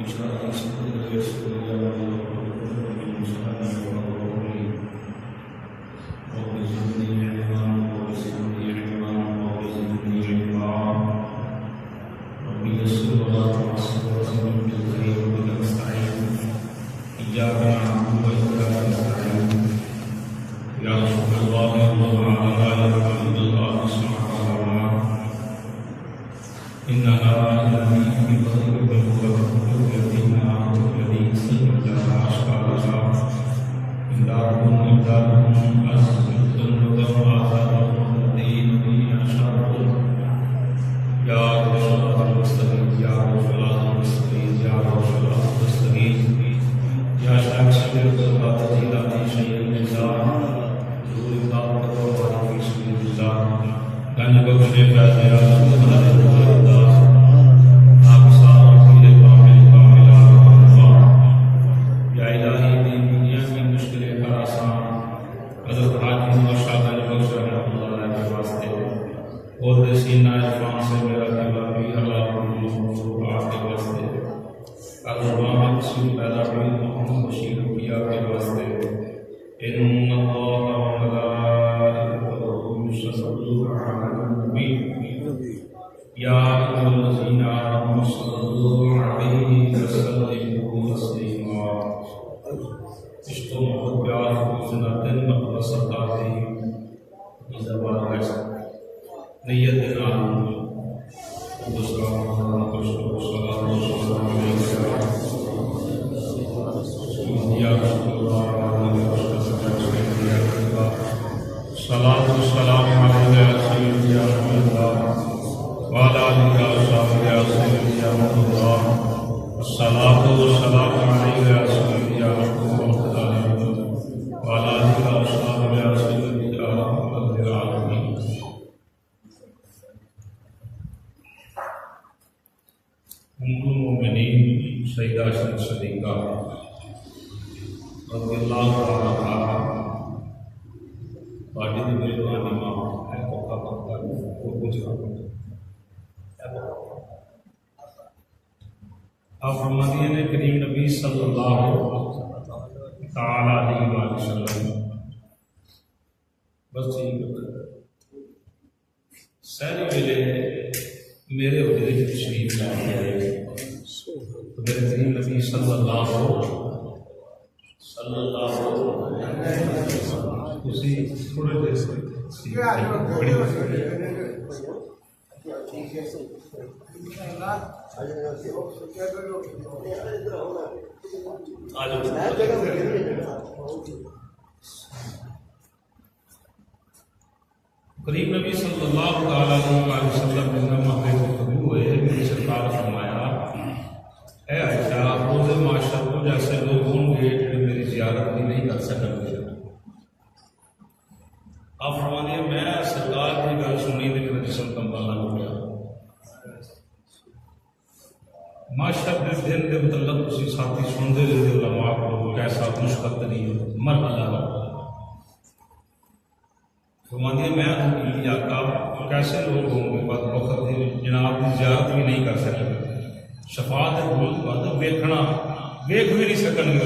اشرح لي صدري ويسر لي امري واحلل عقدة من لساني يفقهوا قولي رب زدني علما وزدني علما رب يسر ولا تعسر وأمر بالخير وبك نستعين إياك نعبد وإياك نستعين يا رسول الله وعلى آله وصحبه الله سبحانه إنها الذي بفضل وبركاته الذين آمنوا الذين سلموا أشقالها إمدادهم أزمة وآثارهم الذين أشاروا يا رب الأرض المستقيم يا رب الأرض المستقيم يا رب الأرض المستقيم يا شمس القربات لا شيء إلا ذو الطاقة والبارك في سبيل الله لن يبقى يا آپ فرماتی ہیں کریم نبی صلی اللہ تعالی علیہ وسلم بس سہری ویلے میرے وڈیرے تشریف لے کے آئے تو میرے کریم نبی صلی اللہ اسی تھوڑے دیر سے قریب نبی صلی اللہ علیہ وسلم ہوئے میری سرکار فرمایا اے عائشہ روز معاشر کو جیسے لوگ ہوں گے جو میری زیارت بھی نہیں کر سکیں گے. آپ فرماتے ہیں میں سرکار کی گل سنی تو میرا جسم کمبلنا ہو گیا. معاشر کے دن کے متعلق کسی ساتھی سنتے رہتے علماء کو کیسا مشکل ترین مرحلہ فرماتے ہیں میں آقا کیسے لوگ ہوں گے بد وقت جناب کی زیارت بھی نہیں کر سکیں شفاعت بہت ویکھنا ویکھ بھی نہیں سکن گے.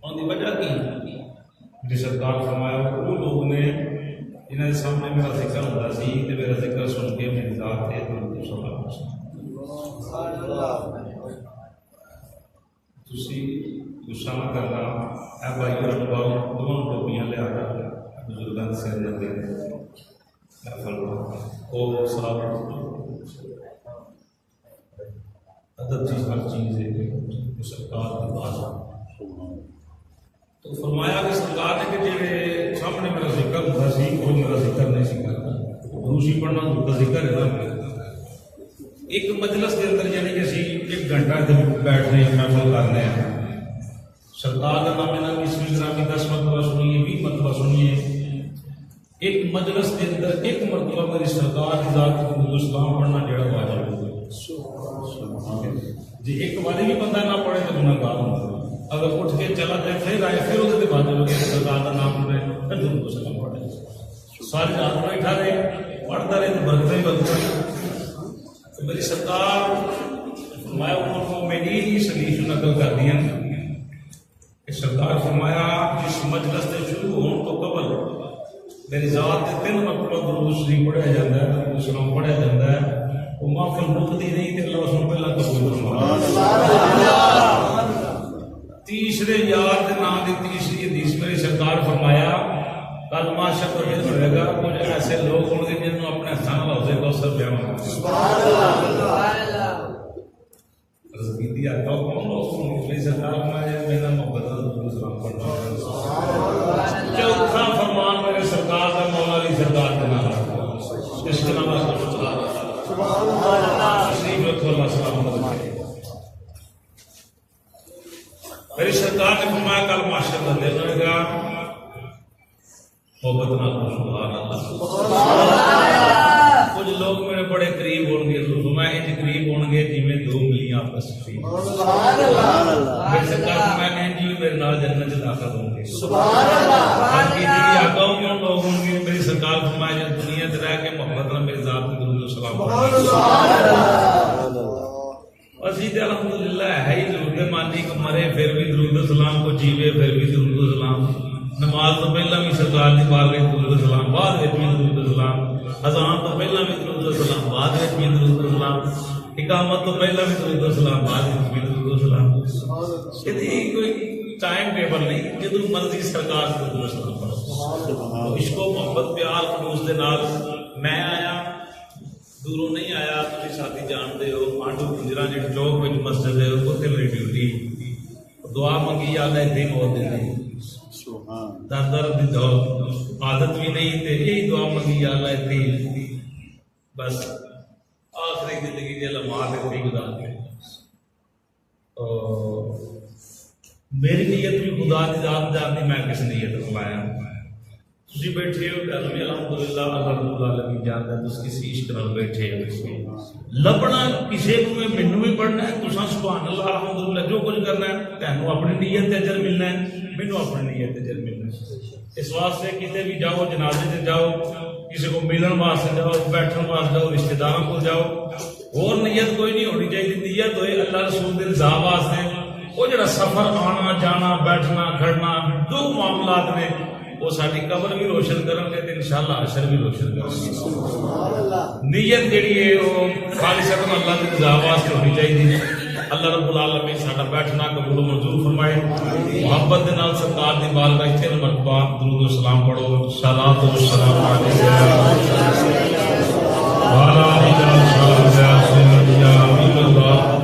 ان کی وجہ کی جی سرکار فرمایا وہ لوگ نے جنہوں کے سامنے میرا ذکر ہوتا سی تو میرا ذکر سن کے میری ذات ہے تسی غصہ نہ کرنا اے بھائی اور دونوں ٹوپیاں لے آ کر بزرگان سے لگے اور سلام ادب چیز ہر چیز ہے سرکار کی بات. تو فرمایا کہ سرکار نے کہ جی سامنے میرا ذکر ہوتا سی وہ میرا ذکر نہیں سی کرتا روسی پڑھنا تو ذکر ہے نا. ایک مجلس کے اندر یعنی کہ اسی 1 گھنٹہ بیٹھنے محفل کرنے ہیں سرکار کا نام ہے اسمی گرامی 10 مرتبہ سنیے 20 مرتبہ سنیے. ایک مجلس کے اندر ایک مرتبہ میری سرکار کی ذات کو اسلام پڑھنا جڑا واجب ہے جی. ایک بار بھی بندہ نہ پڑھے تو گناہ گار ہوگا. اگر اٹھ کے چلا جائے پھر آئے پھر وہ بعد میں سرکار کا نام پڑھے پھر دونوں کو سلام پڑھے ساری رات بیٹھا رہے پڑھتا رہے تو برکتیں ہی بنتا. میری سرکار نقل کر دیا کہ سرکار فرمایا جس مجلس سے شروع ہونے تو قبل میری ذات سے 3 مرتبہ درود شریف پڑھیا جاتا ہے، درود سلام پڑھیا جاتا ہے، وہ محفل مکتی نہیں کہ اللہ اس میں پہلا قبول فرمایا۔ تیسرے یار کے نام کی تیسری حدیث میری سرکار فرمایا کل معاشر کو یہ ہوئے گا کچھ ایسے لوگ ہوں گے جنہوں اپنے ہاتھوں نال حوضے کوثر بیان ہوگا۔ عرض کیتی آتا کون لوگ ہوں گے؟ میری سرکار فرمایا میرا محبت درود سلام پڑھنا۔ چوتھا فرمان میرے سرکار کا مولا علی سرکار کے نام اس کے نام سبحان اللہ تشریف رکھو اللہ سلامت رکھے۔ میری سرکار نے فرمایا کل معاشر کا دن ہوئے گا محبت نہ سبحان اللہ۔ کچھ لوگ میرے بڑے قریب ہوں گے، میں انج قریب ہوں گے جی میں 2 ملیاں آپس میں۔ میری سرکار میں نے جی میرے نال جنت میں داخل ہوں گے۔ باقی جی آگا ہوں لوگ ہوں گے میری سرکار فرمایا جو دنیا میں رہ کے محبت نہ میری ذات میں درود و سلام پڑھیں۔ اسی تے الحمدللہ ہے ہی ضرورت مانی کو مرے پھر بھی درود و سلام، کو جیوے پھر بھی درود و سلام۔ نماز تو پہلا بھی سرکار دی بارگاہ درود و سلام، بعد وچ بھی درود و سلام۔ اذان تو پہلا بھی درود و سلام، بعد وچ بھی درود و سلام۔ اقامت تو پہلا بھی درود و سلام، بعد وچ بھی درود و سلام۔ یہ کوئی ٹائم ٹیبل نہیں، جدوں مرضی سرکار کو درود و سلام پڑھو۔ عشق و محبت پیار خلوص دے نال میں آیا، دوروں نہیں آیا، تسی ساتھی جانتے ہو مانڈو پنجرا جڑی چوک وچ مسجد ہے اوتھے میری ڈیوٹی دعا منگی اللہ اتنے موت دے دے در درد دی دعا عادت بھی نہیں تے یہی دعا منگی اللہ اتنے بس آخری زندگی دے لمحات اتنے گزار دے۔ میری نیت بھی خدا دی ذات جانتی میں کس نیت فرمایا تسی بیٹھے ہو کہ الحمدللہ اللہ رب العالمین جانتا ہے تس کسی عشق نال بیٹھے ہو لبنا کسی کو میں مینوں بھی پڑھنا ہے تساں سبحان اللہ الحمدللہ جو کچھ کرنا ہے تینوں اپنی نیت تے اجر ملنا ہے مینوں اپنی نیت تے اجر ملنا ہے۔ اس واسطے کتے بھی جاؤ جنازے تے جاؤ کسی کو ملن واسطے جاؤ بیٹھن واسطے جاؤ رشتہ داراں کو جاؤ اور نیت کوئی نہیں ہونی چاہیے، نیت ہوئے اللہ رسول دے رضا واسطے۔ وہ جڑا سفر آنا جانا بیٹھنا کھڑنا جو معاملات نے وہ ساری قبر بھی روشن کریں گے تو انشاءاللہ حشر بھی روشن کریں گے۔ نیت جڑی ہے وہ خالصۃ اللہ کی رضا واسطے ہونی چاہیے۔ اللہ رب العالمین ساڈا بیٹھنا قبول و منظور فرمائے۔ محبت دے نال سرکار دی بارگاہ 3 مرتبہ درود و سلام پڑھو۔ صلاۃ و سلام علیہ وعلی آلہ وصحبہ یا حبیب اللہ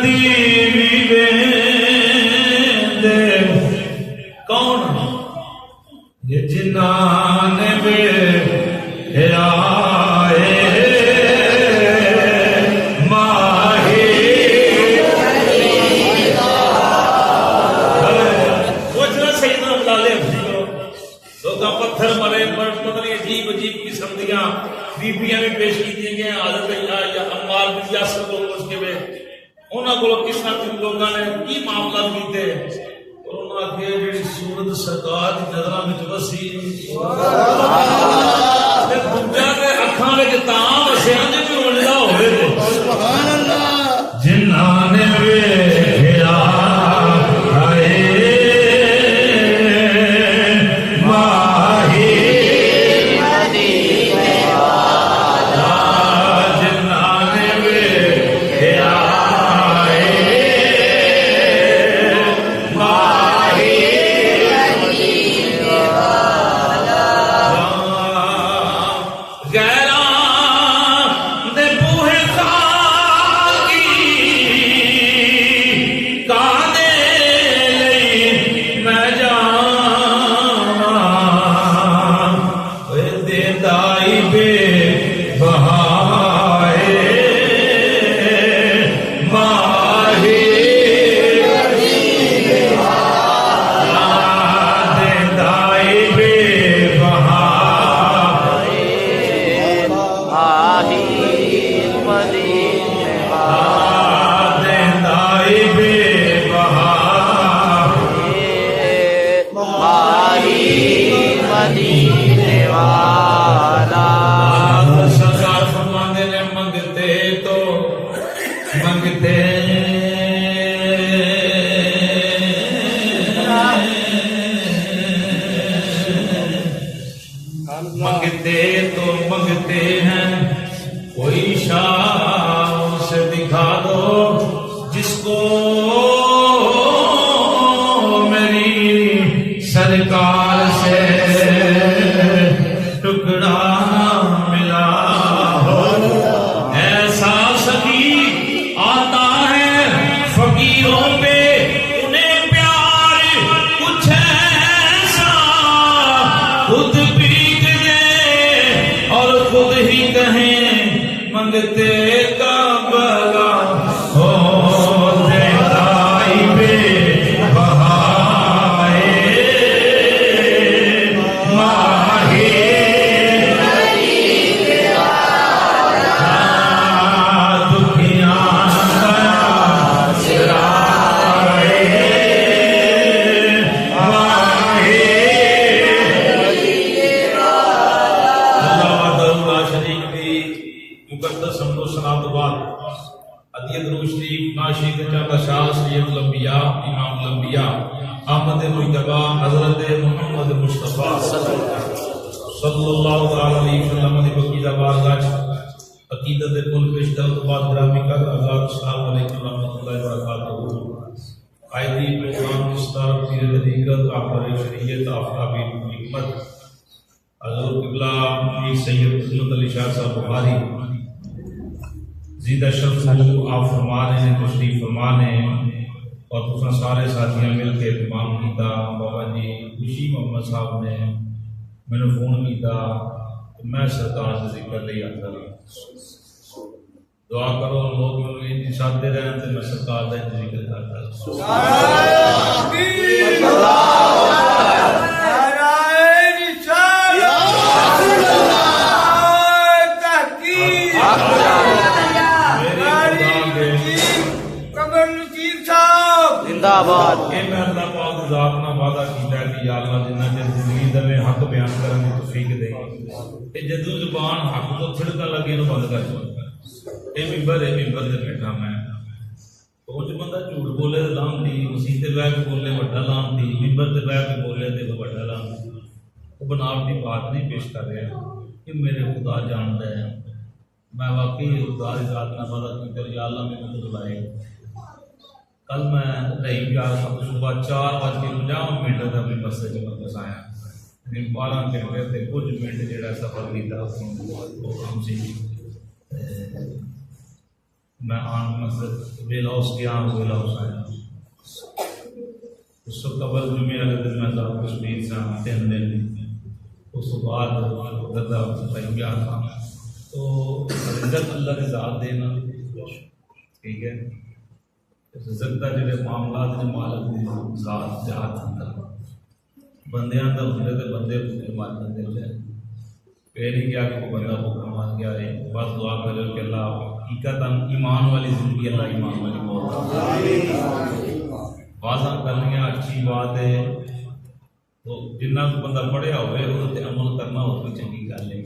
کدی بھی دے کون یہ جنہاں نے بے آئے ماہی پوچھنا سیدنا بلالے لوگ پتھر مرے پر پتہ نہیں عجیب عجیب قسم دیاں بیبیاں بھی پیش کی گئے حضرت یا عمار بن یاسر کو پوچھ کے وے انہاں کو کس طرح لوگاں نے کی معاملہ کیتے اور انہاں کے جڑی صورت سرکار دی نظراں وچ وسی تے دنیا دے اکھاں وچ تاں وسیا تے بھی اوندا ہوے سبحان اللہ جنہاں نے ویکھیا میں سرکار سے ذکر لے آتا دعا کرو لوگ میرے ساتھ رہے تو میں سرکار کا ذکر کرتا زندہ باد میں اللہ پاک ذات نہ وعدہ کیتا کہ یا اللہ جنہ چر زندگی دے حق بیان کرنے کی توفیق دے کہ جدوں زبان حق تو چھڑکا لگے نو بند کر اے منبر دے بیٹھا میں کچھ بندہ جھوٹ بولے لانتی مسیح تے بیٹھ کے بولے وڈا لانتی منبر تے بیٹھ کے بولے تے وڈا لانتی وہ بناوٹی بات نہیں پیش کر رہا کہ میرے خدا جانتا ہے میں واقعی خدا کی ذات نہ وعدہ کیتا یا اللہ میں تو بلائے کل میں رہی پیار صبح 4:50 تک اپنی بس سے واپس آیا 12 گھنٹے سے کچھ منٹ جہاں سفر کیا وہ کام سی میں آن مطلب ویل ہاؤس گیا ویل ہاؤس آیا اس وقت قبل جمعے والے دن میں جاؤ کشمیر سے 3 دن اس کے بعد دادا بھائی گیا تھا تو رزق اللہ نے ذات دینا ٹھیک ہے رزق کا جڑے معاملات نے مالک دی ذات جہات اندر بندے اندر ہوندے تے بندے مال بندے ہو جائے یہ نہیں کیا کہ وہ بندہ بھوکا مار گیا ہے بس دعا کرو کہ اللہ حقیقت ایمان والی زندگی اللہ ایمان والی موت بازاں کرنیاں اچھی بات ہے تو جنہ کو بندہ پڑھیا ہوئے وہ عمل کرنا ہو تو چنگی گل ہے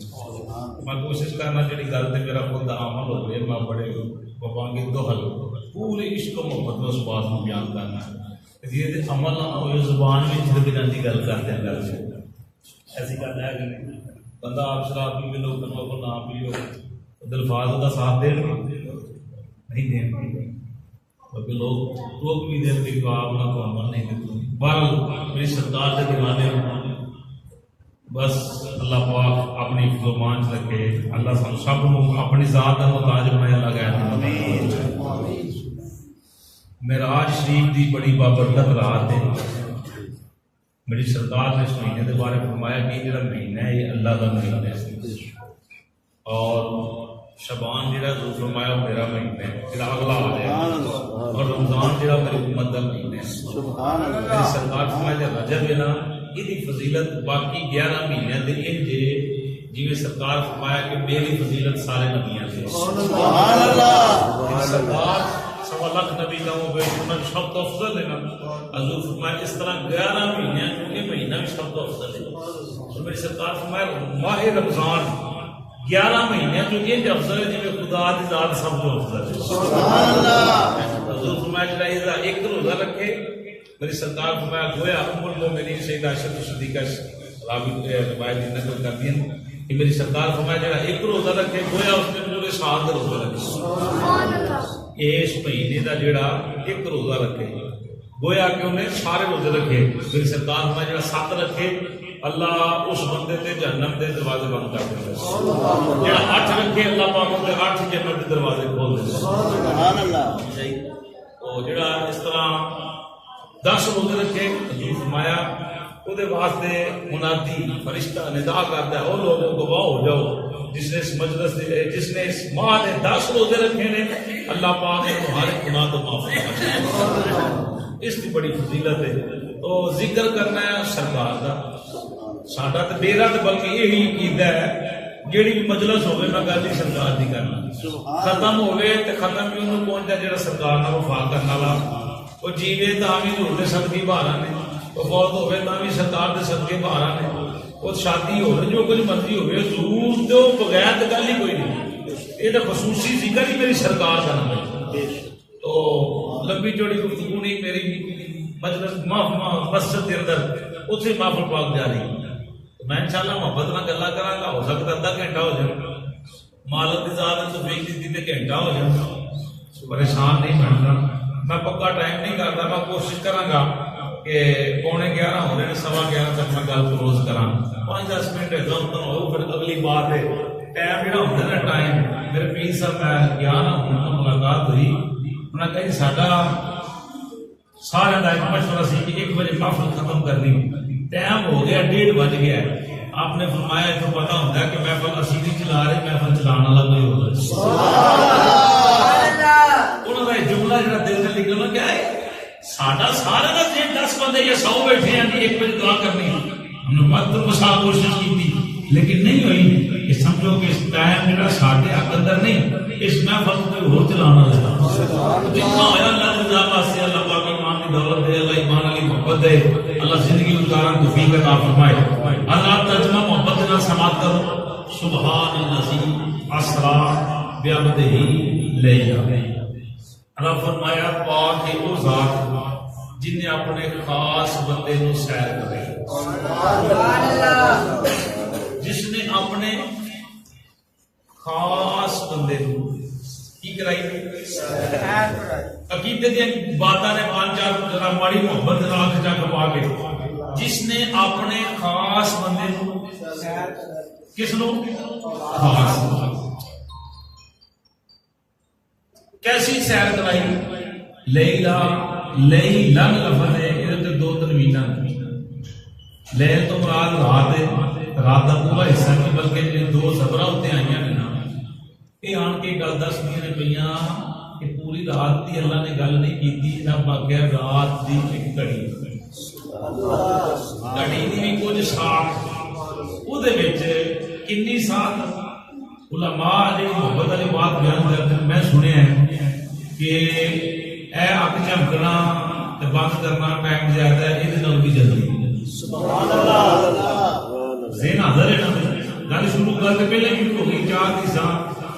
میں کوشش کرنا جڑی گل تے میرا خود عمل ہوئے میں بڑے بابانگے دوہل پورے عشق و محبت اس بات کو بیان کرنا ہے یہ عمل نہ ہو زبان میں جھڑک جاتی گل کرتے ہیں گل سے ایسی گل ہے کہ نہیں بندہ آپ شراب پی لوگ کو نہ پیو دلفاظ کا ساتھ دیں نہیں دیں کیونکہ لوگ بھی دیں کہ آپ نہ کو عمل نہیں دیتے بہرحال میری سرکار سے دیوانے بس اللہ پاک اپنی زبان رکھے اللہ سب سب کو اپنی ذات کا محتاج بنایا لگا معراج شریف دی بڑی بابرکت رات ہے میری سرکار نے اس مہینے کے بارے فرمایا کہ یہ مہینہ ہے یہ اللہ کا مہینہ ہے اور شبان جہاں جو فرمایا میرا مہینہ ہے پھر اگلا آ جائے اور رمضان جہاں میری امت کا مہینہ ہے میری سرکار فرمایا رجب ہے نا یہ فضیلت باقی 11 مہینے دے ان جی میں سرکار فرمایا کہ میری فضیلت سارے نبیاں سے سبحان اللہ سرکار 1.25 لاکھ نبی کا وہ بے شمار سب تو افضل ہے نا حضور فرمایا اس طرح 11 مہینے یہ مہینہ بھی سب تو افضل ہے تو میری سرکار فرمایا ماہ رمضان 11 مہینے جو یہ افضل ہے جی خدا کی ذات سب تو افضل ہے سبحان اللہ حضور فرمایا جڑا ایک روزہ رکھے میری سرکار فرمایا گویا ام المومنین سیدہ عائشہ صدیقہ راوی روایت نقل کرتی ہیں کہ میری سرکار فرمایا جڑا ایک روزہ رکھے گویا اس نے جو سال کا روزہ رکھے سبحان اللہ اس مہینے کا جڑا ایک روزہ رکھے گویا کہ انہیں سارے روزے رکھے میری سرکار فرمایا جڑا 7 رکھے اللہ اس بندے تے جہنم دے دروازے بند کر دے جڑا 8 رکھے اللہ پاک دے 8 جنت دے دروازے کھول دے سبحان اللہ او جڑا اس طرح 10 روزے رکھے حضور فرمایا وہ واسطے منادی فرشتہ ندا کرتا ہے وہ لوگوں گواہ ہو جاؤ جس نے اس مجلس جس نے اس ماہ نے 10 روزے رکھے نے اللہ پاک نے تمہارے گناہ تو معاف فرمایا اس کی بڑی فضیلت ہے تو ذکر کرنا ہے سرکار کا ساڈا تو میرا تو بلکہ یہی عقیدہ ہے جیڑی بھی مجلس ہوگی میں گل ہی سرکار کی کرنا ختم ہوئے تو ختم بھی انہوں پہنچ جائے جڑا سرکار نال وفا کرنے والا وہ جیوے تا بھی ہوتے صدقے بہارا نے وہ فوت ہوئے تا بھی سرکار دے صدقے بہارا نے وہ شادی ہوئے جو کچھ مرضی ہوئے ضرور تو بغیر تو گل ہی کوئی نہیں یہ تو خصوصی ذکر ہی میری سرکار کا نام ہے تو لمبی چوڑی گفتگو نہیں میری مجلس مسجد کے اندر اتنے محفل پاک جا رہی میں انشاءاللہ محبت نہ گلا کرا گا ہو سکتا آدھا گھنٹہ ہو جائے مالک کی ذات تو بیچ دیتی تے گھنٹہ ہو جائے پریشان نہیں بننا میں پکا ٹائم نہیں کرتا میں کوشش کروں گا کہ 11:15 ہو رہے ہیں 11:15 تک میں گل کلوز کرا 5-10 منٹ ادھر ہو پھر اگلی بات ہے ٹائم جہاں ہوتا ہے نا ٹائم میرے پیر صاحب میں گیا نا ملاقات ہوئی انہوں نے کہا جی ساڈا سارے کا ایک مشورہ سی کہ 1 بجے محفل ختم کرنی ٹائم ہو گیا 1:30 بج گیا آپ نے فرمایا تو پتا ہوتا ہے کہ محفل اسی نہیں چلا رہے محفل چلانے والا کوئی ہوگا انہوں کا جملہ جڑا دل سے نکلنا کیا ہے ساڈا سارا کا 10 بندے یا 100 بیٹھے ہیں 1 بجے دعا کرنی ہم نے مت مسا کوشش کی تھی لیکن نہیں ہوئی کہ سمجھو کہ اس ٹائم جڑا ساڈے حق اندر نہیں اس محفل کو کوئی اور چلانا لگا جتنا ہوا اللہ رضا واسطے اللہ پاک ایمان کی دولت دے اللہ ایمان علی محبت دے اللہ زندگی گزارن توفیق عطا فرمائے اللہ ترجمہ محبت نال سماعت کرو سبحان الذی اسرا بعبدہ لیلا اللہ فرمایا پاک ہے وہ ذات جن نے اپنے خاص بندے کو سیر کرے جس نے اپنے خاص بندے کو کی کرائی عقیدے دی باتاں نے 5-4 ذرا ماڑی محبت راکھ جا کے پا کے جس نے اپنے خاص بندے کو کس نو خاص سیر کرائی لیلا لیلن لفظ ہے یہ دو تنویناں لیل تو مراد رات ہے رات کا پورا حصہ نہیں بلکہ جو دو زبراں اتنے آئی ہیں نا یہ آن کے گل دس نے پہ کہ پوری رات کی اللہ نے گل نہیں کی رب آگیا رات کی ایک گھڑی گھڑی کی بھی کچھ ساتھ وہ کنی ساتھ علماء جی محبت والی بات بیان کرتے میں سنیا ہے کہ اے اک جھمکنا بند کرنا ٹائم زیادہ ہے یہ بھی جلدی ذہن حاضر ہے نا گل شروع کرتے پہلے بھی ہو گئی 4 حصہ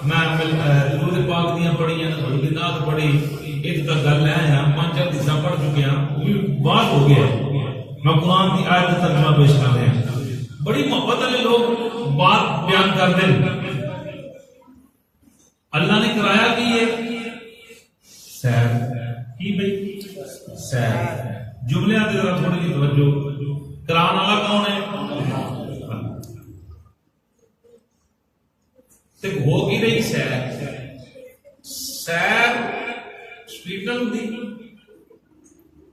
میں درود پاک دیاں پڑھی ہیں درود نعت پڑھی ایک تک گل ہے 5 حصہ پڑھ چکے ہیں وہ بھی بات ہو گیا میں قرآن کی آیت کا ترجمہ پیش کر رہے ہیں بڑی محبت والے لوگ بات بیان کرتے ہیں اللہ نے کرایا کہ یہ سیر کی بھائی سیر جملے آتے ذرا تھوڑی سی توجہ کران والا کون ہے ہو کی رہی سیر سیر سپیٹل دی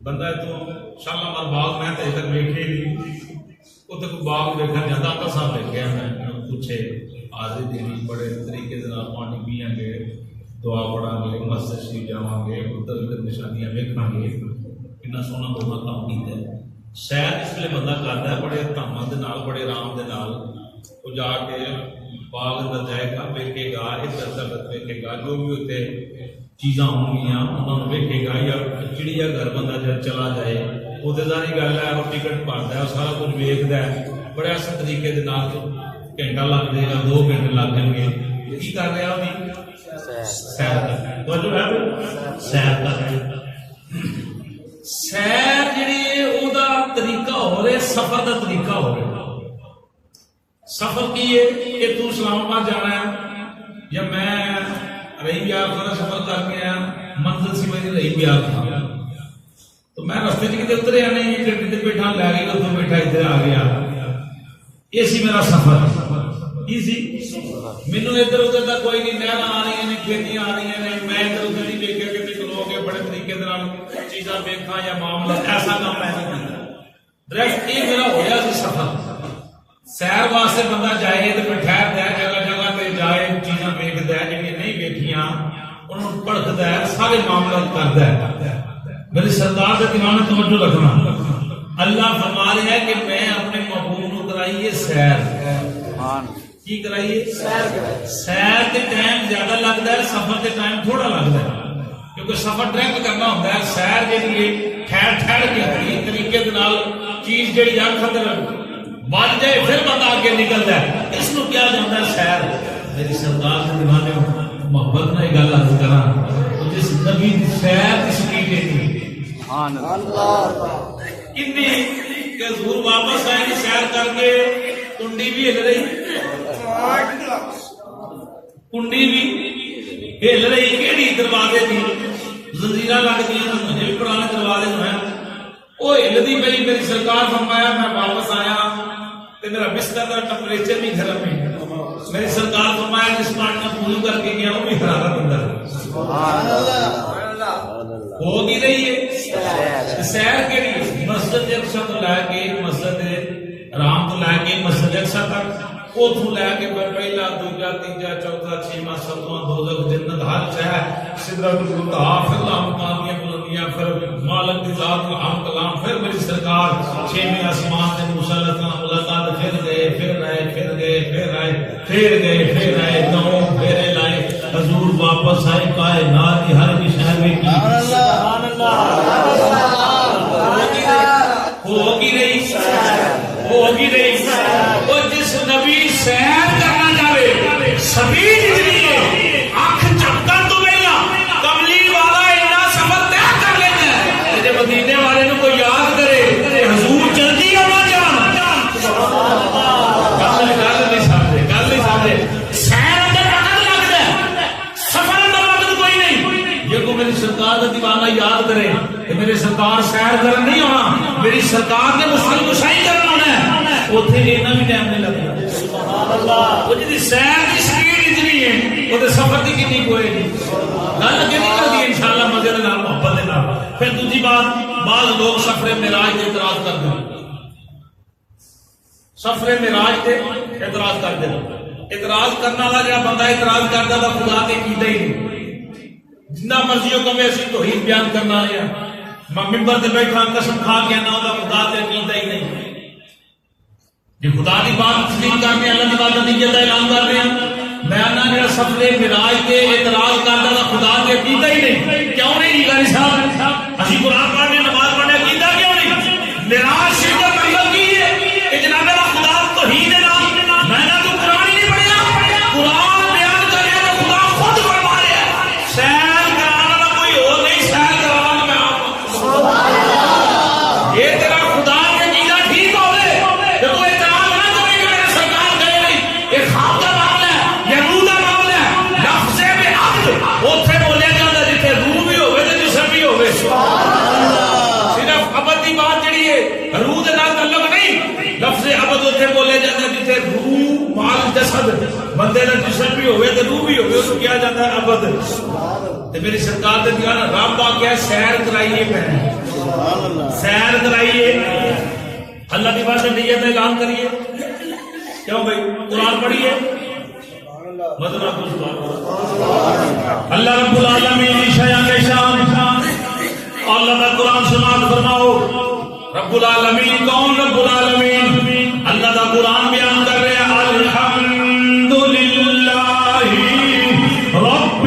بندہ تو شالامار باغ میں تو تک ویکھے نہیں وہ تو باغ ویکھن جاتا تو صاحب ویکھیا میں پوچھے حاضری دینی بڑے طریقے سے پانی پیئیں گے دعا پڑھا گے مسجد شریف جاواں گے ادھر ادھر نشانیاں ویکھاں گے کتنا سونا بولنا کام کیتا ہے سیر اس لیے بندہ کرتا ہے بڑے دھاماں دے نال بڑے آرام دے نال وہ جا کے باغ دا جائے گا ویکھے گا ادھر ادھر ویکھے گا جو بھی ہوتے چیزاں ہوں گیاں انہوں نے ویکھے گا یا چڑیا گھر بندہ جب چلا جائے وہ تو ظاہری گل ہے وہ ٹکٹ پڑتا ہے سارا کچھ ویکھدا ہے بڑے اچھے طریقے دے نال گھنٹہ لگ جائے گا 2 گھنٹے لگ جائیں گے کی کر رہا ابھی سیر کر تو جو ہے سیر کر سیر جڑی او دا طریقہ ہو رہا سفر دا طریقہ ہو رہا سفر کی ہے کہ تو اسلام آباد جانا ہے یا میں رہی بیار کا سفر کر کے آیا منزل سی میری رہی بیار تھا تو میں رستے سے کتنے اترے آنے گڈی تے بیٹھا لے گئی تو بیٹھا ادھر آ گیا یہ سی میرا سفر ایزی مینوں ادھر ادھر کا کوئی نہیں نہر آ رہی ہیں کھیتیاں آ رہی ہیں میں ادھر ادھر نہیں دیکھ کے کسی لوگ بڑے طریقے سے چیزاں دیکھا یا معاملہ ایسا کام میں نہیں کرتا ڈائریکٹ یہ میرا ہوا سی سفر سیر واسطے بندہ جائے تو پھر ٹھہر دے جگہ جگہ تے جائے چیزاں ویکھدا ہے جڑیاں نہیں ویکھیاں انہوں پڑھدا ہے سارے معاملات کردا ہے میرے سردار کا دیوانہ توجہ رکھنا اللہ فرما رہا ہے کہ میں اپنے محبوب کو کرائیے سیر کی کرائیے سیر کے ٹائم زیادہ لگتا ہے سفر کے ٹائم تھوڑا لگتا ہے کیونکہ سفر ڈائریکٹ کرنا ہوتا ہے سیر کے لیے ٹھہر ٹھہر کے طریقے کے نال چیز جڑی اکھ اندر بن جائے پھر بندہ آگے نکلتا ہے اس کو کیا جاتا ہے سیر میری سردار کے دیوانے محبت نہ گل عرض کرا جس نبی سیر کی سپیڈ تھی کتنی کہ حضور واپس آئے گی سیر کر کے کنڈی بھی ہل رہی کنڈی بھی ہل رہی کیڑی دروازے کی زنجیرہ لگ گئی مجھے بھی پرانے دروازے جو ہیں وہ ہلدی پئی میری سرکار فرمایا میں واپس آیا تو میرا بستر کا ٹمپریچر بھی گرم ہے میری سرکار فرمایا جس پانی میں پوری کر کے گیا وہ بھی حرارت اندر ہوگی رہی ہے سیر کے لیے مسجد اقصی تو لے کے مسجد رام تو لے کے مسجد اقصی تک اتوں لے کے پہلا دوجا تیجا چوتھا چھواں ستواں دوزخ جنت ہر شہر سدرۃ المنتہا پھر مقامیاں بلندیاں پھر مالک دی ذات کا ہم کلام پھر میری سرکار چھویں آسمان سے موسی علیہ السلام ملاقات پھر گئے پھر آئے پھر گئے پھر آئے پھر گئے پھر آئے نو پھیرے لائے حضور واپس آئے کائنات کی ہر شہر میں کی سبحان اللہ ہوگی رہی ہوگی رہی وہ جس نبی سیر کرنا چاہے سبھی لیے آنکھ چمکن تو پہلا کملی والا اتنا سفر طے کر لینا ہے جب مدینے والے کو یاد کرے حضور جلدی آنا جان گل نہیں سمجھے سیر اندر وقت لگتا ہے سفر اندر وقت کوئی نہیں یہ کو میری سرکار کا دیوانہ یاد کرے کہ میری سرکار سیر کرن نہیں ہونا میری سرکار نے مسلم گشائی کرنا ہونا ہے اتنے اتنا بھی ٹائم نہیں لگتا سبحان اللہ وہ جی سیر کی سپیڈ اتنی ہے وہ سفر کی کنی کوئے گی گل اگے نہیں کرتی انشاءاللہ مزے دے نال محبت دے نال. پھر دوسری بات بعض لوگ سفر معراج تے اعتراض کرتے ہیں. سفر معراج تے اعتراض کرتے ہیں. اعتراض کرنے والا جڑا بندہ اعتراض کرتا ہے خدا تے کیتا ہی نہیں. جنہ مرضی ہو کبھی اسی توحید بیان کرنا ہے میں ممبر تے بیٹھا قسم کھا کے نہ ہوتا خدا تے کیتا ہی نہیں. جی خدا کی بات تسلیم کرنے اللہ کی بات نتیجے کا اعلان کر رہے ہیں. میں جڑا سفر معراج تے اعتراض کرتا تھا خدا تے کیتا ہی نہیں. کیوں نہیں غاری صاحب اسی قرآن پڑھنے نماز پڑھنے کیتا کیوں نہیں؟ معراج سے کا مطلب کی ہے کہ جناب خدا توحید ہے نا میں نہ تو قرآن ہی نہیں پڑھیا قرآن بیان کر رہا تو خدا خود فرما رہا ہے. سیر کرانا والا کوئی اور نہیں سیر کرانا میں آپ یہ تیرا خدا کے کیتا ٹھیک ہو گئے تو کوئی اعتراض نہ کرے کہ میرے سرکار گئے نہیں. یہ خواب کا معاملہ ہے یہ روح کا معاملہ ہے. لفظ بے عقد اوتھے بولیا جاتا جتنے روح بھی ہوئے تو جسم بھی ہوئے. صرف ابد کی بات جڑی ہے روح کے نال تعلق نہیں. لفظ ابد اوتھے بولیا جاتا جتنے روح مال جسد بندے کا جسم بھی ہوئے تو روح بھی ہوئے اس کو کیا جاتا ہے ابد. تو میری سرکار نے دیا نا رب آ کے سیر کرائیے میں سیر کرائیے اللہ کی بات نیت اعلان کریے. کیوں بھائی قرآن پڑھیے مطلب اللہ رب العالمین شیان شان اللہ کا قرآن سماعت فرماؤ. رب العالمین کون؟ رب العالمین اللہ کا قرآن بیان کر رہے ہیں الحمدللہ رب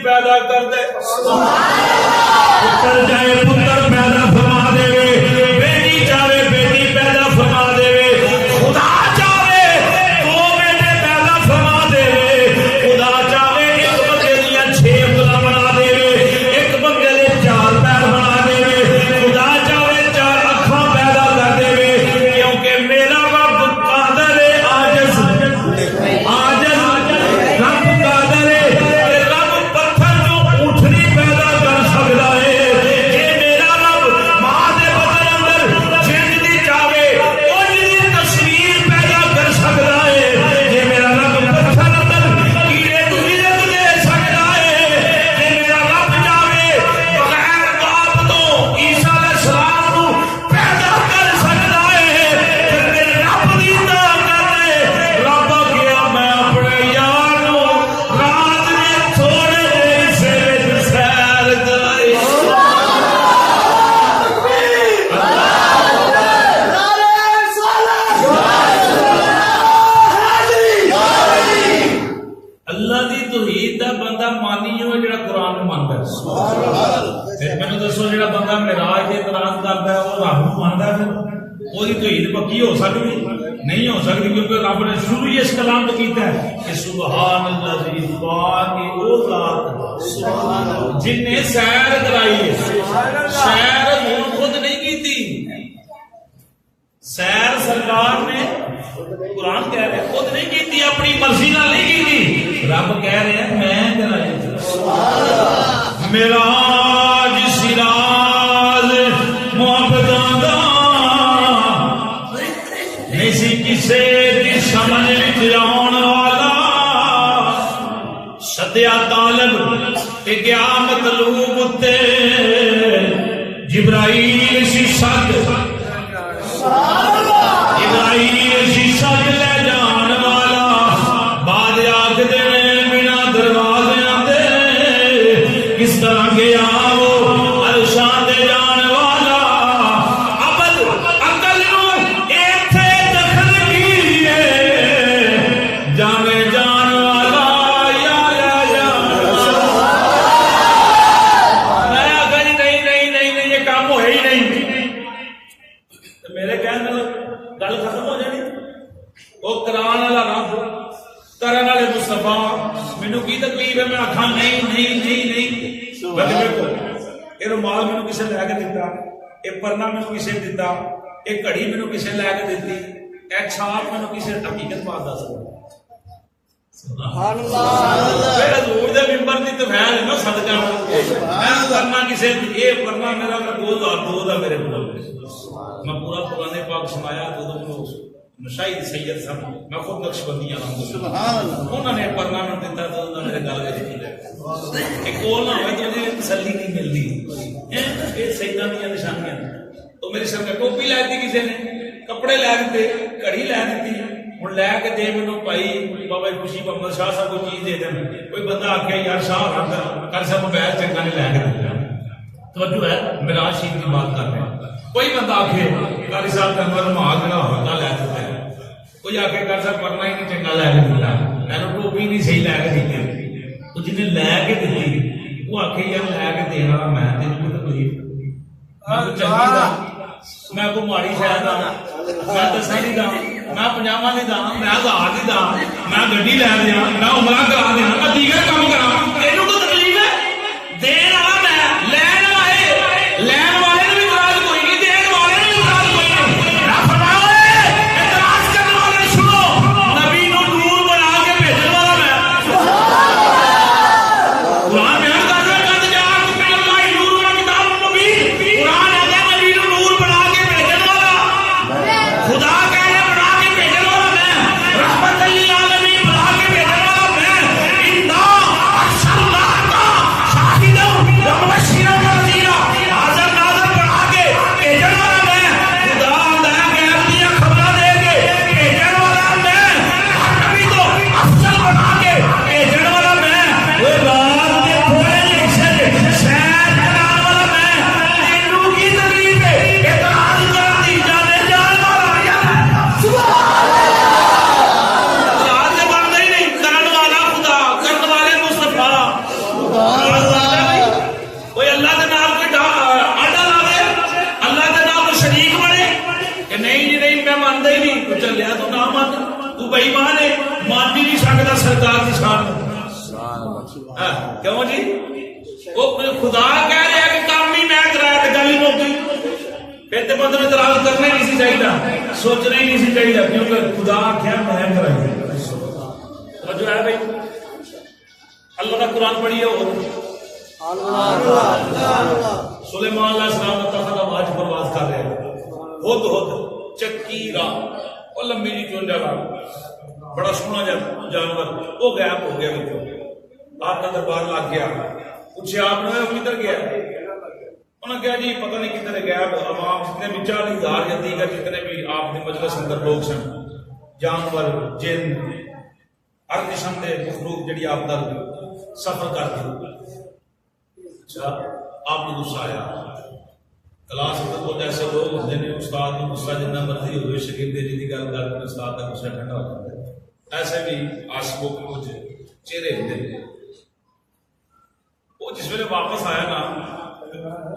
پیدا کر دے پتر جائے پتر پیدا فرما دے بیٹی چاہے بیٹی پیدا فرما دے خدا چاہے دو بیٹے پیدا فرما دے اللہ دی توحید دا بندہ مانی ہو جڑا قرآن نو ماندا ہے. مینوں دسو جڑا بندہ معراج تے اعتراض کردا ہے وہ رب نو ماندا ہے وہ دی توحید پکی ہو سکتی نہیں ہو سکتی کیونکہ رب نے شروع ہی اس کلام تو کیتا ہے کہ سبحان اللہ پاک او ذات جن نے سیر کرائی ہے. سیر ہن خود نہیں کیتی، سیر سرکار نے قرآن کہہ رہے خود نہیں کیتی، اپنی مرضی نال نہیں کیتی، رب کہہ رہے ہیں میں کرائی. معراج سراج محبتاں دا نہیں سی کسے دی سمجھ وچ آن والا، سدیا طالب تے گیا مطلوب تے جبرائیل سی سد لے جان والا، بعد آخدے بنا دروازے دے کس طرح گیا وہ عرشاں تے جان والا. ابد عقل نو ایتھے دخل کیے جانے جان والا یا میں آگا جی نہیں یہ کام ہو ہی نہیں. میرے کہنے گل ختم ہو جانی. وہ کران والا رب کرن والے مصطفیٰ مینوں کی تکلیف ہے؟ میں آکھاں نہیں یہ رومال مینوں کسے لے کے دیتا، یہ پرنا مینوں کسے دیتا، یہ گھڑی مینوں کسے لے کے دیتی، یہ چھاپ مینوں کسے حقیقت بات دس سبحان اللہ. حضور دے منبر دی تفیل ہے نا صدقہ میں پرنا کسے یہ پرنا میرا 2002 دا میرے کول میں پورا قرآن پاک سنایا تو مشاہد سید صاحب میں خود نقش بندی انہوں نے پرنا میں دیتا تو انہوں نے میرے گل کے ایک کول نہ ہوئے تو مجھے تسلی نہیں ملتی. یہ سیداں دیا نشانیاں تو میری سر ٹوپی لے دی کسی نے، کپڑے لے دیتے، گھڑی لے دیتی، ہوں لے کے دے مینوں پائی بابا خوشی محمد شاہ صاحب کوئی چیز دے دیں. کوئی بندہ آ کے یار شاہ کر سا موبائل چنگا نہیں لے کے دیتا. توجہ ہے معراج شریف کی بات کر رہے ہیں. کوئی بندہ آکھے قاری صاحب کا نمبر مال جڑا ہوتا لے دیتا ہے، کوئی آکھے قاری صاحب پڑھنا ہی نہیں چنگا لے کے دیتا، میں ٹوپی نہیں صحیح لے کے دیتی. تو جنہیں لے کے دیتی وہ آکھے یار لے کے دینا میں تینوں تکلیف میں چنگی دا میں کوئی ماڑی شاید میں دساں نہیں دا میں پنجاواں نہیں دا میں ہزار نہیں دا میں گڈی لے دیا میں عمرہ کرا دیا میں دیگر کام کرا تینوں کو تکلیف ہے؟ دین والا میں لین والے لین والے کیوں جی وہ خدا کہہ رہے ہیں کہ کام ہی میں کرایا تو گل ہی موقع پھر تو بندے اعتراض کرنا ہی نہیں سی چاہیے، سوچنا ہی نہیں سی چاہیے کیونکہ خدا آخیا میں کرائی. جو ہے بھائی اللہ کا قرآن پڑھیے سلیمان علیہ السلام کا آواز پرواز کر رہے ہیں ہد چکی راہ اور لمبی جی چون جا بڑا سونا جانور وہ غائب ہو گیا. آپ کا دربار لگ گیا، پوچھے آپ نے کدھر گیا؟ انہوں نے کہا جی پتہ نہیں کدھر گیا. عوام جتنے بھی 40,000 یا دیگر جتنے بھی آپ کے مجلس اندر لوگ سن، جانور جن ہر قسم کے مخلوق جڑی آپ کا سفر کرتی. اچھا آپ کو غصہ آیا. کلاس میں کچھ ایسے لوگ ہوتے ہیں استاد کو غصہ جتنا مرضی ہوئے شکیل دے جی گل کر کے استاد کا غصہ ٹھنڈا ہو جاتا ہے. ایسے بھی عاشقوں کے کچھ چہرے ہلتے. وہ جس ویلے واپس آیا نا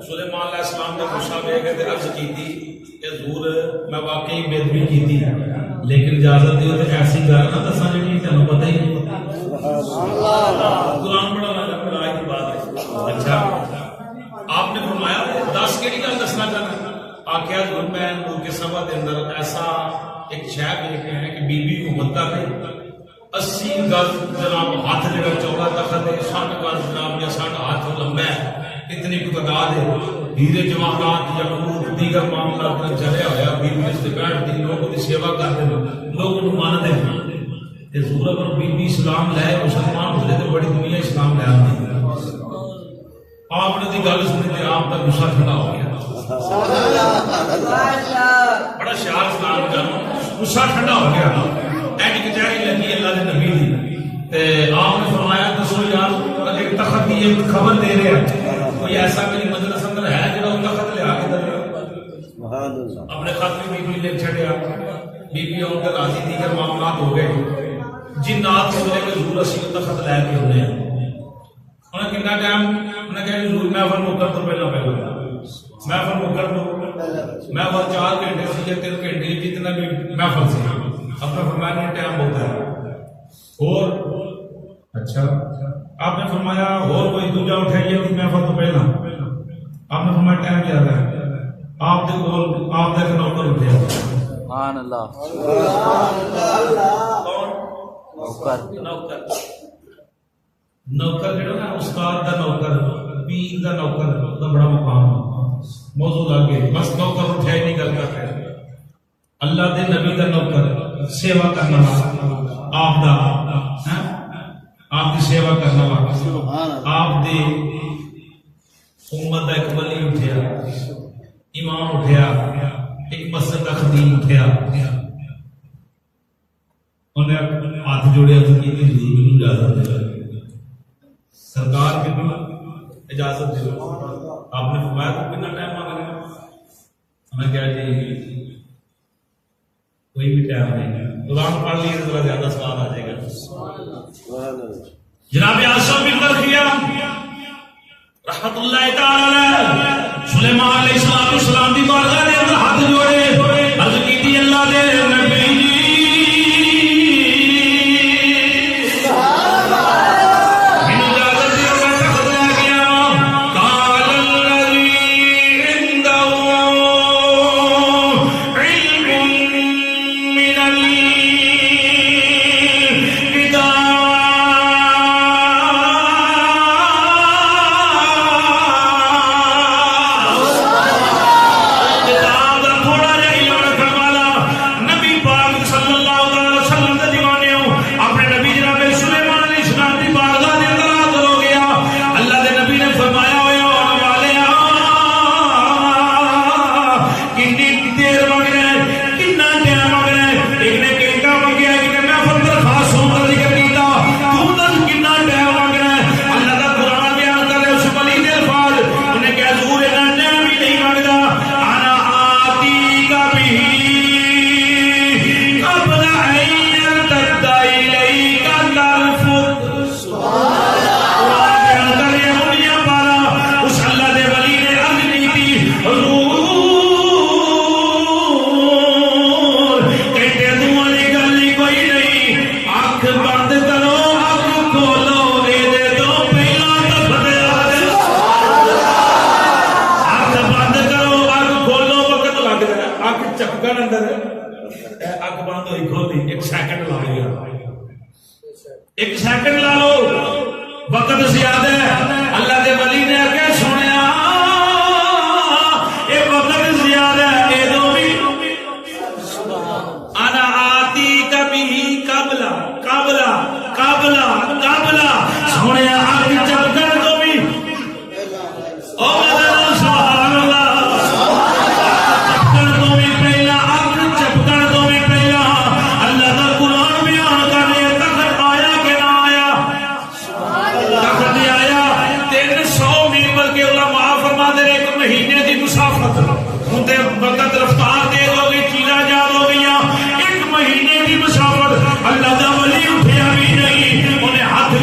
سلیمان علیہ السلام کا غصہ ویکھ کے تے عرض کیتی کہ حضور میں واقعی بے ادبی کیتی لیکن اجازت دیو تے ایسی گل نہ دساں جڑی تینوں پتہ ہی نہیں. قرآن پڑھنا لگا آج کی بات ہے. اچھا آپ نے فرمایا 10 کیڑی گل دسنا چاہنا. آخیا حضور میں ملک سبا کے اندر ایسا ایک شہر دیکھ رہے ہیں کہ بی بی حکومت کر رہی 80 گز جناب ہاتھ جگہ چوڑا تخت ہے 60 گز جناب یا 60 ہاتھ لمبا ہے. اتنی کو تعداد ہے. ہیرے جواہرات یاقوت دیگر معاملات میں چلے ہوا بی بی اس بیٹھ دی لوگوں کی سیوا کرتے ہیں لوگوں کو مانتے ہیں. حضور اگر بی بی اسلام لے مسلمان ہوتے تو بڑی دنیا اسلام لے آتی. آپ نے دی گل سنی تے آپ کا غصہ ٹھنڈا ہو گیا. بڑا شعار اسلام کا غصہ ٹھنڈا ہو گیا. ایک کچہری لگی اللہ کے نبی دی تے آپ نے فرمایا دسو یار ایک تخت کی ایک خبر دے رہے ہیں کوئی ایسا میری مجلس اندر ہے جڑا وہ تخت لے آ کے دے اپنے خط میں بی بی لکھ چھڑیا. بی بی ان کے راضی دیگر معاملات ہو گئے. جنات بولے کہ حضور اسی تخت لے کے ہونے ہیں. انہیں کتنا ٹائم انہیں کہا حضور محفل مکر تو پہلا محفل مکر تو محفل 4 گھنٹے سے یا 3 گھنٹے جتنا بھی محفل سے اپنا فرمایا ٹائم ہوتا ہے. اور اچھا آپ نے فرمایا اور کوئی دوجا اٹھائیے محفل تو پہلا. آپ نے فرمایا ٹائم زیادہ ہے. آپ دے کول آپ دے نوکر اٹھے. سبحان اللہ. نوکر نوکر جڑا نا استاد دا نوکر پیر دا نوکر دا بڑا مقام موضوع لگے. بس نوکر اٹھے نہیں گل کر رہے. اللہ دے نبی دا نوکر سیوا کرنا آپ دا آپ کی سیوا کرنا آپ دی امت دا ایک ولی اٹھیا امام اٹھیا ایک مسجد کا خطیب اٹھیا انہیں ہاتھ جوڑے تو کی اجازت دے سرکار کی اجازت دے. آپ نے فرمایا تو کتنا ٹائم مانگ رہے ہیں. ہمیں کیا جی کوئی بھی ٹائم نہیں. قرآن پڑھ لیے ذرا زیادہ سواد آ جائے گا. جناب عاصم بن برقیہ رحمت اللہ تعالی سلیمان علیہ السلام دی بارگاہ دے اندر ہاتھ جوڑے عرض کیتی اللہ دے نبی ایک سیکنڈ لا لو وقت زیادہ ہے. اللہ دے ولی نے اگے سنیا یہ وقت زیادہ ہے. اے دو بھی انا آتی کبھی قبلا قبلا قبلا قبلا سنیا آگے چل کر دو بھی او سبحان اللہ چپکر دو بھی پہلا آگ چپکر دو بھی پہلا. اللہ دا قرآن بیان کر رہے تخت آیا کہ نہ آیا. تخت آیا 300 میل بلکہ علماء فرما دے رہے 1 مہینے دی مسافت ہوں تے وقت رفتار دے دو گئی چیزاں جا ہو گئی 1 مہینے دی مسافت. اللہ دا ولی اٹھیا بھی نہیں انہیں ہاتھ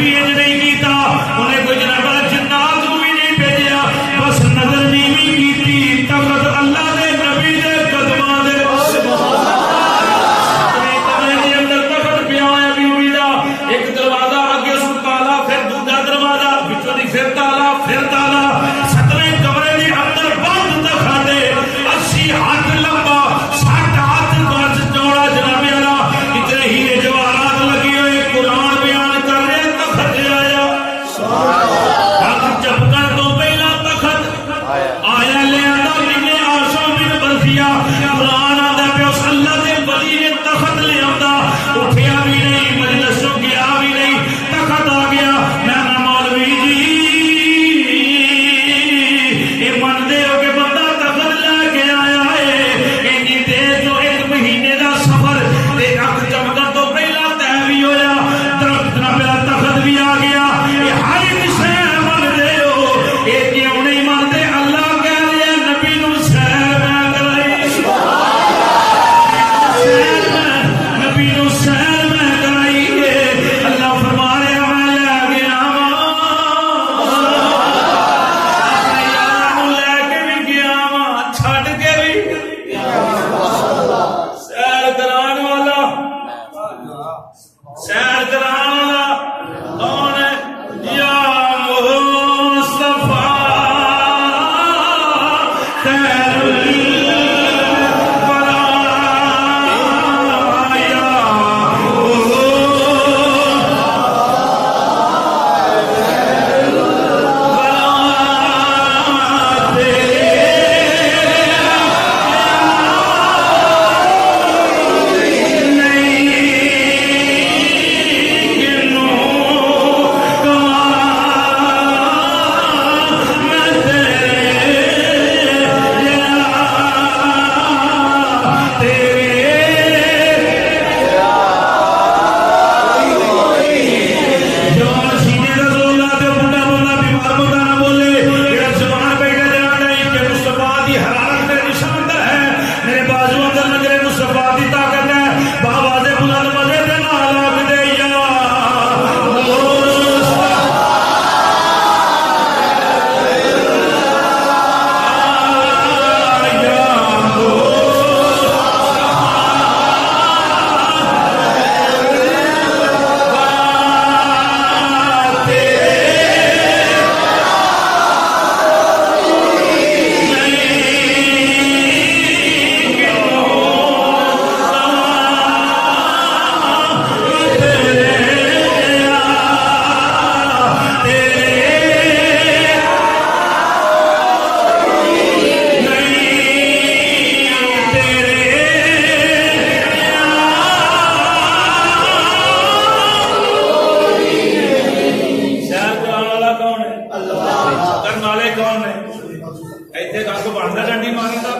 ایتھے گا تو باندا ڈنڈی ماری دا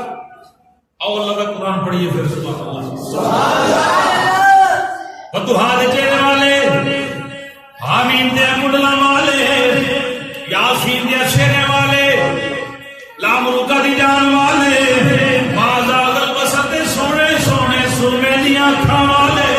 او اللہ کا قرآن پڑھیے پھر سبحان اللہ فتوحا دے چہرے والے حامیم دے مڈلا والے یاسین دے شیرے والے لامرکا دی جان والے بازا گل بسط سونے سونے سرمے دیاں اکھاں والے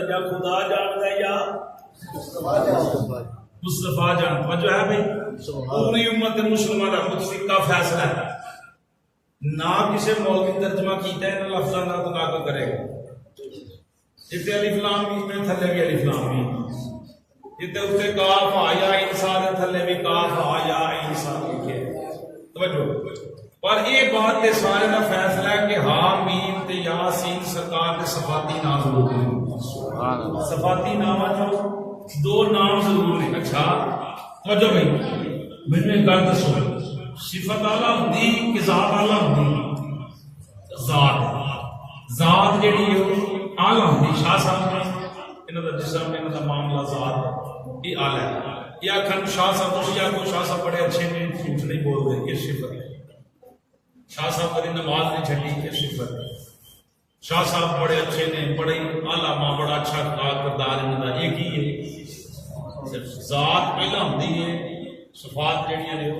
یا خدا جانتا ہے یا مصطفیٰ جانتا جو ہے بھائی پوری امت مسلمہ کا متفقہ فیصلہ ہے نہ کسی مولوی ترجمہ کیتا ہے نہ لفظاں نہ تو نہ کو کرے گا اتنے الف لام میم میں تھلے بھی الف لام میم اتنے اتنے کاف آیا انسان تھلے بھی کاف آیا انسان لکھے توجہ پر یہ بات تے سارے کا فیصلہ ہے کہ ہاں میم تے یا سین سرکار کے صفاتی نام ضرور ہیں صفاتی نام جو دو نام ضرور ہیں اچھا توجہ بھائی مجھے ایک گل دسو صفت اعلیٰ ہوندی کہ ذات اعلیٰ ہوندی ذات جیڑی ہے اعلیٰ ہوندی شاہ صاحب نے انہاں دا جسم انہاں دا معاملہ ذات یہ اعلیٰ ہے یا کھن شاہ صاحب یا کوئی شاہ صاحب بڑے اچھے نے جھوٹ نہیں بول رہے یہ صفت ہے شاہ صاحب کبھی نماز نہیں چھٹی یہ صفت ہے شاہ صاحب بڑے اچھے نے بڑے اعلیٰ ماں بڑا اچھا کردار انہاں دا یہ کی ہے ذات پہلا ہوندی ہے صفات جڑیاں نے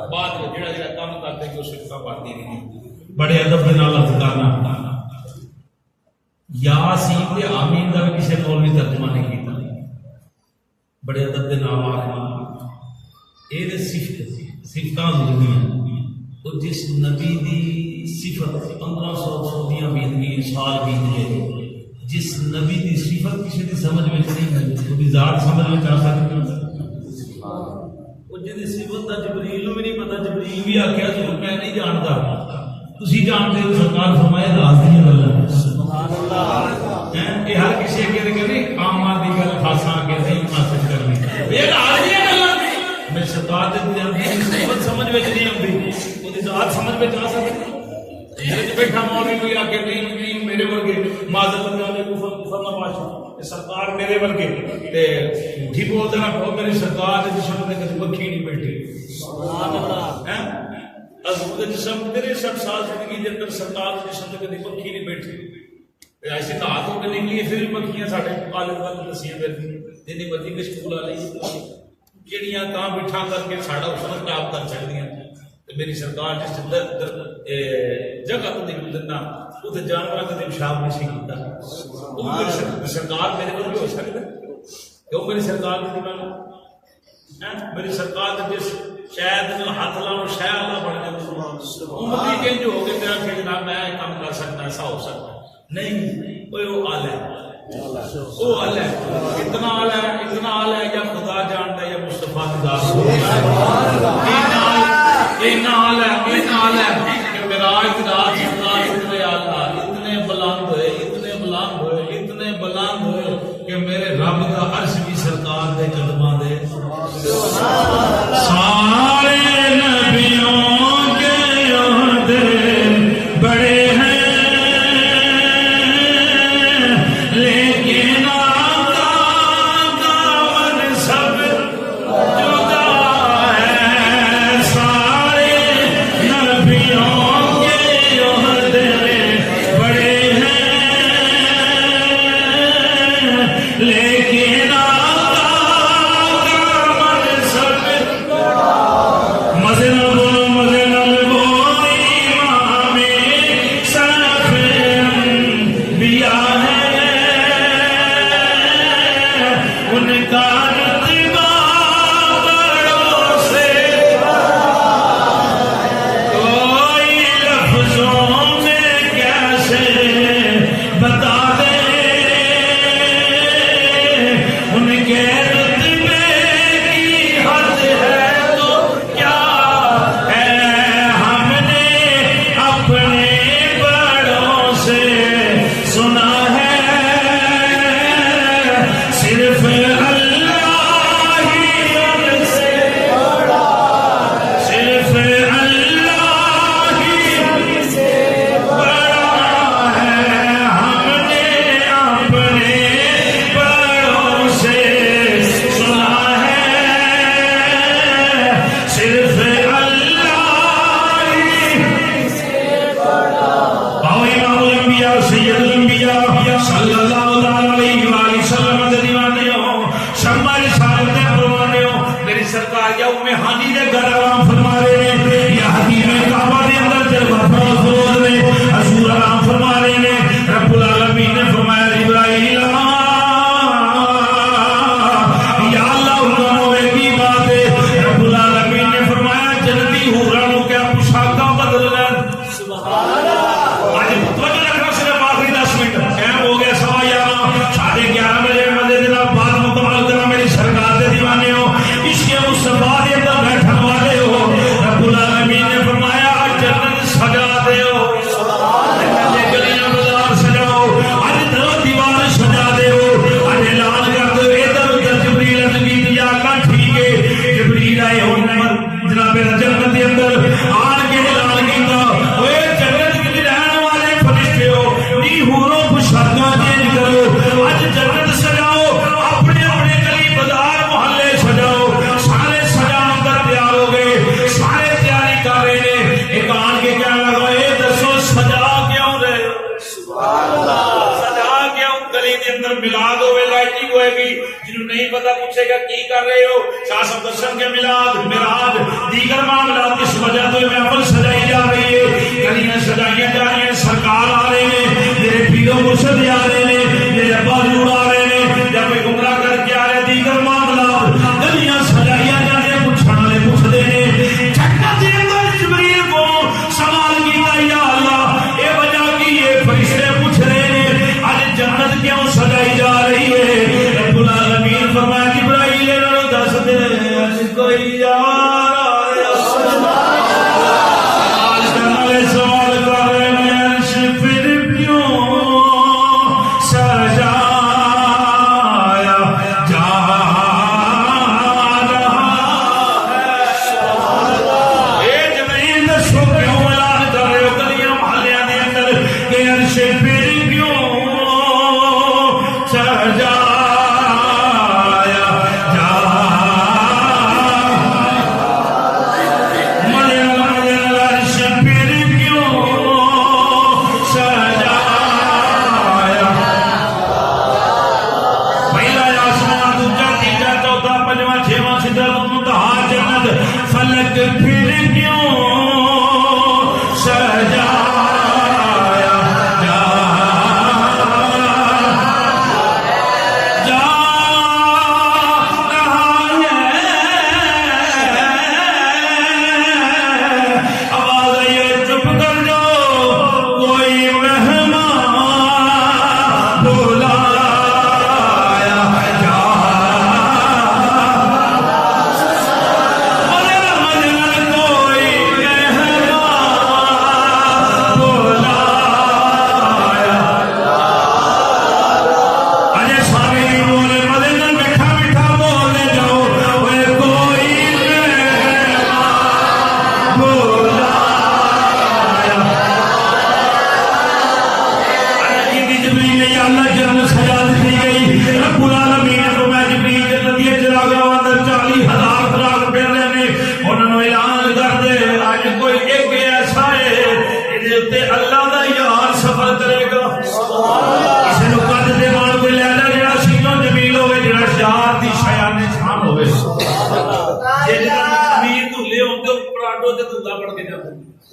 بعد میں جڑا کام کرتے کہ اس صفات پاتی نہیں بڑے ادب دے نال ذکرنا یاسین تے آمین دا کسی مولوی ترجمہ نہیں کیتا بڑے ادب دے نال آخنا اے دے صفتاں ضروری ہیں تو جس نبی دی صفت 1500 دیاں بیت گئی سال بیت گئے جس نبی دی صفت کسی دی سمجھ میں نہیں ہے تو بھی ذات سمجھ میں آ سکتی وہ جی صفت دا جبریل بھی نہیں پتا جبریل بھی آخیا جو میں نہیں جانتا تسی جانتے ہو سرکار فرمائے راز دی گل سبحان اللہ یہ ہر کسی اگے کہ عام آدمی گل خاصا اگے نہیں حاصل کرنی یہ راز دی گل میں سرکار دے صفت سمجھ میں نہیں آتی وہ ذات سمجھ میں آ سکتی بیٹھا مولوی کوئی آ کے نہیں میرے ورگے معذرت اللہ نے کفر نہ پاشا سرکار میرے ورگے تے جھوٹی بولدا نہ بہت میری سرکار دے جسم تے کبھی بکھی نہیں بیٹھی سبحان اللہ ہیں حضور دے جسم 63 سال زندگی دے اندر سرکار دے جسم تے کبھی بکھی نہیں بیٹھی ایسی دعات ہو کے نکلی پھر بکھیاں ساڈے کالج والے دسیاں پھر جنی بچی کے سکول والی جڑیاں کہاں بٹھا کر کے ساڈا حسن خراب کر چھڑدیاں میری سرکار جس جگہ تو نہیں دینا اتنے جانور کدی پیشاب نہیں سی کیتا سرکار میرے کو ہو سکتا کیوں میری سرکار کی دیوانا میری سرکار جس شاید ہاتھ لاؤ شاید اللہ بڑھ جائے امتی کہ جو ہو گئے تیرا کہ جناب میں کام کر سکتا ایسا ہو سکتا نہیں وہ آل ہے وہ آل ہے اتنا آل ہے یا خدا جانتا ہے یا مصطفیٰ کی ذات کہ میرا اعتراض اتنے آلہ اتنے بلند ہوئے کہ میرے رب کا عرش بھی سرکار دے قدماں دے سارے نبیوں کے عہدے بڑے ہیں لیکن آقا کا منصب جدا ہے سارے نبیوں کے عہدے بڑے ہیں لیکن اندر میلاد ہوئے لائٹنگ ہوئے گی. جنہوں نہیں پتا پوچھے گا کی کر رہے ہو, شاہ صاحب دسن کے میلاد معراج دیگر معاملات کس وجہ تو محفل سجائی جا رہی ہے, گلیاں سجائی جا رہی ہیں, سرکار آ رہے ہیں, میرے پیرو مرشد آ رہے ہیں, میرے ابا حضور آ رہے ہیں, جب کوئی گمراہ کر کے آ رہے دیگر معاملات گلیاں سجائی جا رہی ہیں. پوچھنے والے پوچھتے ہیں جنت کے اندر جبریل کو سوال کیا یا اللہ یہ وجہ کی یہ فرشتے پوچھ رہے ہیں آج جنت کیوں سجائی جا رہی ہے. رب العالمین فرمایا جبرائیل انہوں دس دے کوئی یار آیا سوال کرنے والے سوال کر رہے ہیں عرش پھر کیوں سجایا جا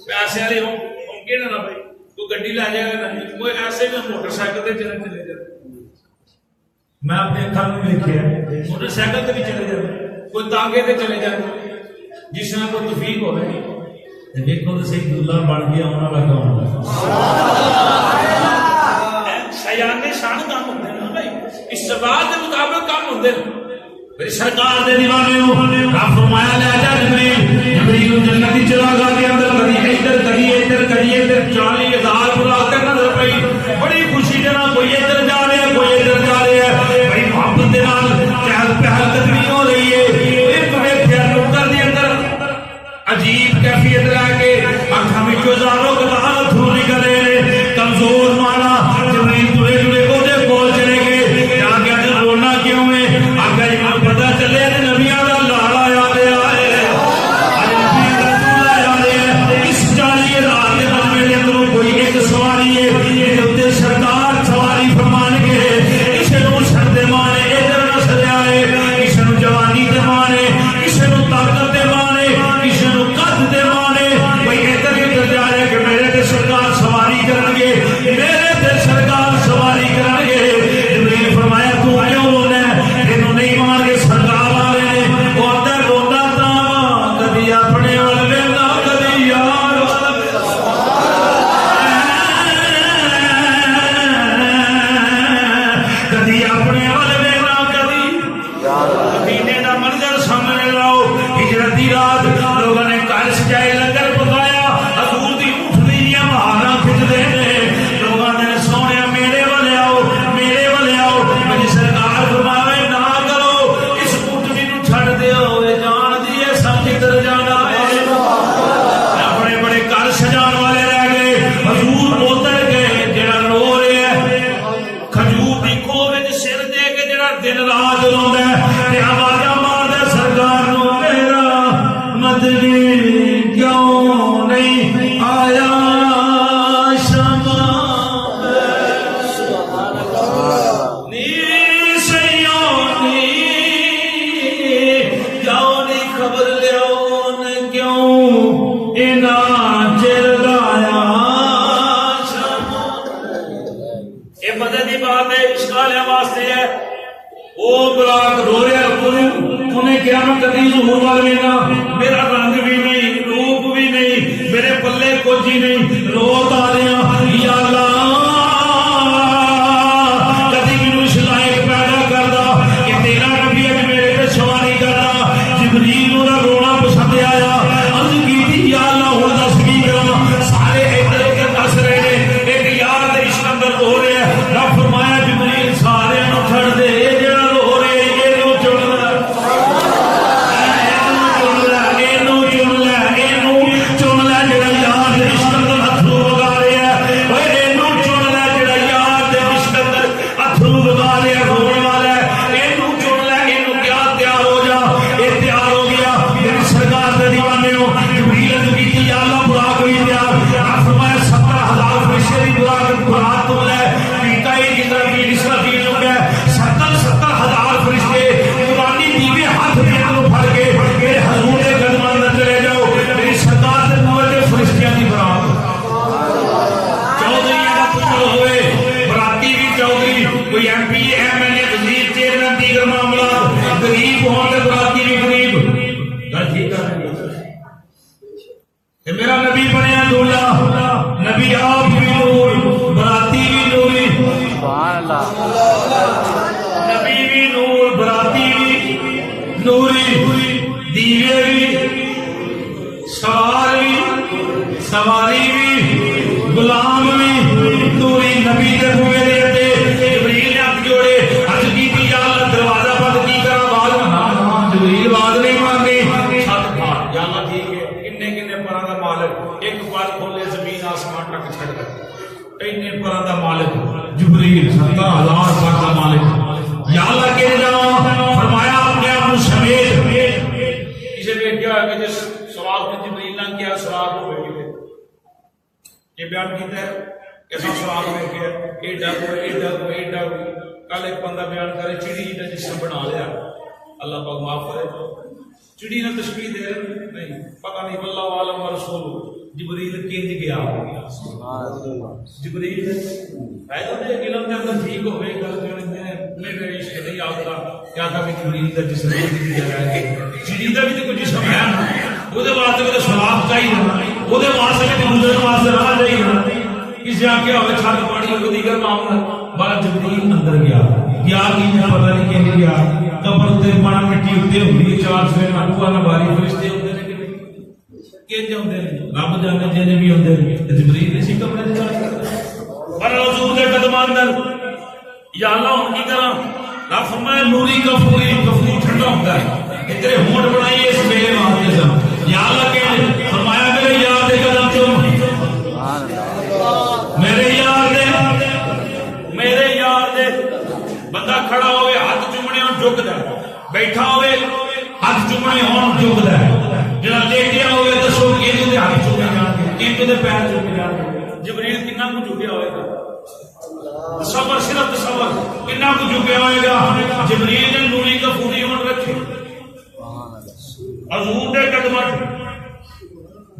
پیسے والے ہوں کہنا نا بھائی کوئی گڈی لے جائے گا نہیں, کوئی ایسے میں موٹر سائیکل سے چلے جائے. میں اپنے اکھاں میں دیکھا موٹر سائیکل سے بھی چلے جائے, کوئی تانگے سے چلے جائے, جس میں کوئی توفیق ہو رہی دیکھو تو صحیح دلہا بن گیا ہونا لگا ہونا شیانے شان کام ہوتے ہیں نا بھائی, استعمال کے مطابق کام ہوتے ہیں. سرکار دے دیوانے ہو رب فرمایا لے جا جبریل جنت کی چراغاہ کے اندر کدی ادھر کدی ادھر 40,000 براق نظر پئی. بڑی خوشی دے نال کوئی ادھر جا رہا ہے کوئی ادھر جا رہا ہے, بھائی محبت دے نال چہل پہل قدمی ہو رہی ہے. ایک ویکھیا نکر دے اندر عجیب کیفیت رہ کے اکھاں وچوں زاروں قطار اتھرو نکل رہے نے. کمزور مانا جبریل تلے جڑے اودے کول چلے گئے, جا کے رونا کیوں ہے آگے پتا چلے نبیاں دا لاڑا یاد آئے نبیاں دا لاڑا یاد آئے. اس 40,000 کے مجمے کے اندر کوئی ایک کیا میں کبھی ظہور وال لینا میرا رنگ بھی نہیں روپ بھی نہیں میرے پلے کچھ ہی نہیں رو تا رہا یا اللہ کبھی مینوں اس لائق پیدا کردا کہ تیرا نبی اج میرے تے سواری کردا جبریل نوں رونا پسند آیا عرض کیتی یا اللہ ہن دس کی کراں سارے ادھر ادھر دس رہے نے ایک یار دے عشق اندر ہو رہا ہے رب فرمایا جبریل سارے نوں چھڑ دے جڑا رو رہے اینو چن لے میرا نبی بنیا دولا نبی آپ بھی نور براتی بھی نوری نبی بھی نور براتی بھی نوری دیوے بھی سواری بھی غلام بھی نوری نبی دے ہوئے دے جبریل نے ہاتھ جوڑے عرض کی یا اللہ دروازہ بند کی کرا آواز نہ جبریل آواز نہیں مانگی چھت پھاڑ یا اللہ ٹھیک ہے پران دا مالک ایک بار کھولے زمین آسمان تک چھڑ گئے اینے پران دا مالک جبریل 70,000 پر دا مالک یا اللہ کے جاؤ فرمایا اپنے آپ کو سمیت اسے میں کیا ہے کہ جس سوال میں جبریل نے کیا سوال ہوئے گئے یہ بیان کیتا ہے کیسا سوال ہوئے گئے ایڈا ہوئے کل ایک بندہ بیان کرے چڑی نے جس سے بنا لیا اللہ پاک معاف کرے چڑی نے تشبیہ دے نہیں پتہ نہیں واللہ عالم و رسول جبریل کنج گیا جبریل ایسا نہیں علم کے اندر ٹھیک ہوئے گل میرے عشق نہیں آتا کیا تھا کہ جبریل کا جسم کی جگہ ہے چڑی کا بھی تو کوئی جسم ہے وہ دے واسطے تو سواب چاہیے وہ دے واسطے تو گزرن واسطے راہ چاہیے کسی آ کے ہوئے چھت پاڑی ہو دیگر معاملہ بار جبریل اندر گیا کی پتہ نہیں کہ گیا قبر تے بڑا مٹی اتے ہوندی چار سوے نہ نہ باری فرشتے ہوندے نے کہ ہوندے نے رب جانے جنے بھی ہوندے نے جبریل نے سی کمرے دے جا پر حضور دے قدماں اندر یا اللہ ان کی طرح رب فرمایا نوری غفوری غفور ٹھنڈا ہوندا ہے تیرے ہونٹ بنائیے اس میرے واسطے سب یا اللہ کے فرمایا میرے یار دے قدم چوم میرے یار دے بندہ کھڑا ہوئے ہاتھ چومنے ہون جھکدا ہے بیٹھا ہوئے ہاتھ چومنے ہون جھکدا ہے جڑا لیٹیا ہوئے دسو کہ دے ہاتھ چومے جان گے کہ دے پیر چومے جان گے جبریل کتنا کو جھکیا ہوئے گا تصور صرف تصور کتنا کو جھکیا ہوئے گا جبریل نے نوری کا پوری ہون رکھی حضور دے قدماں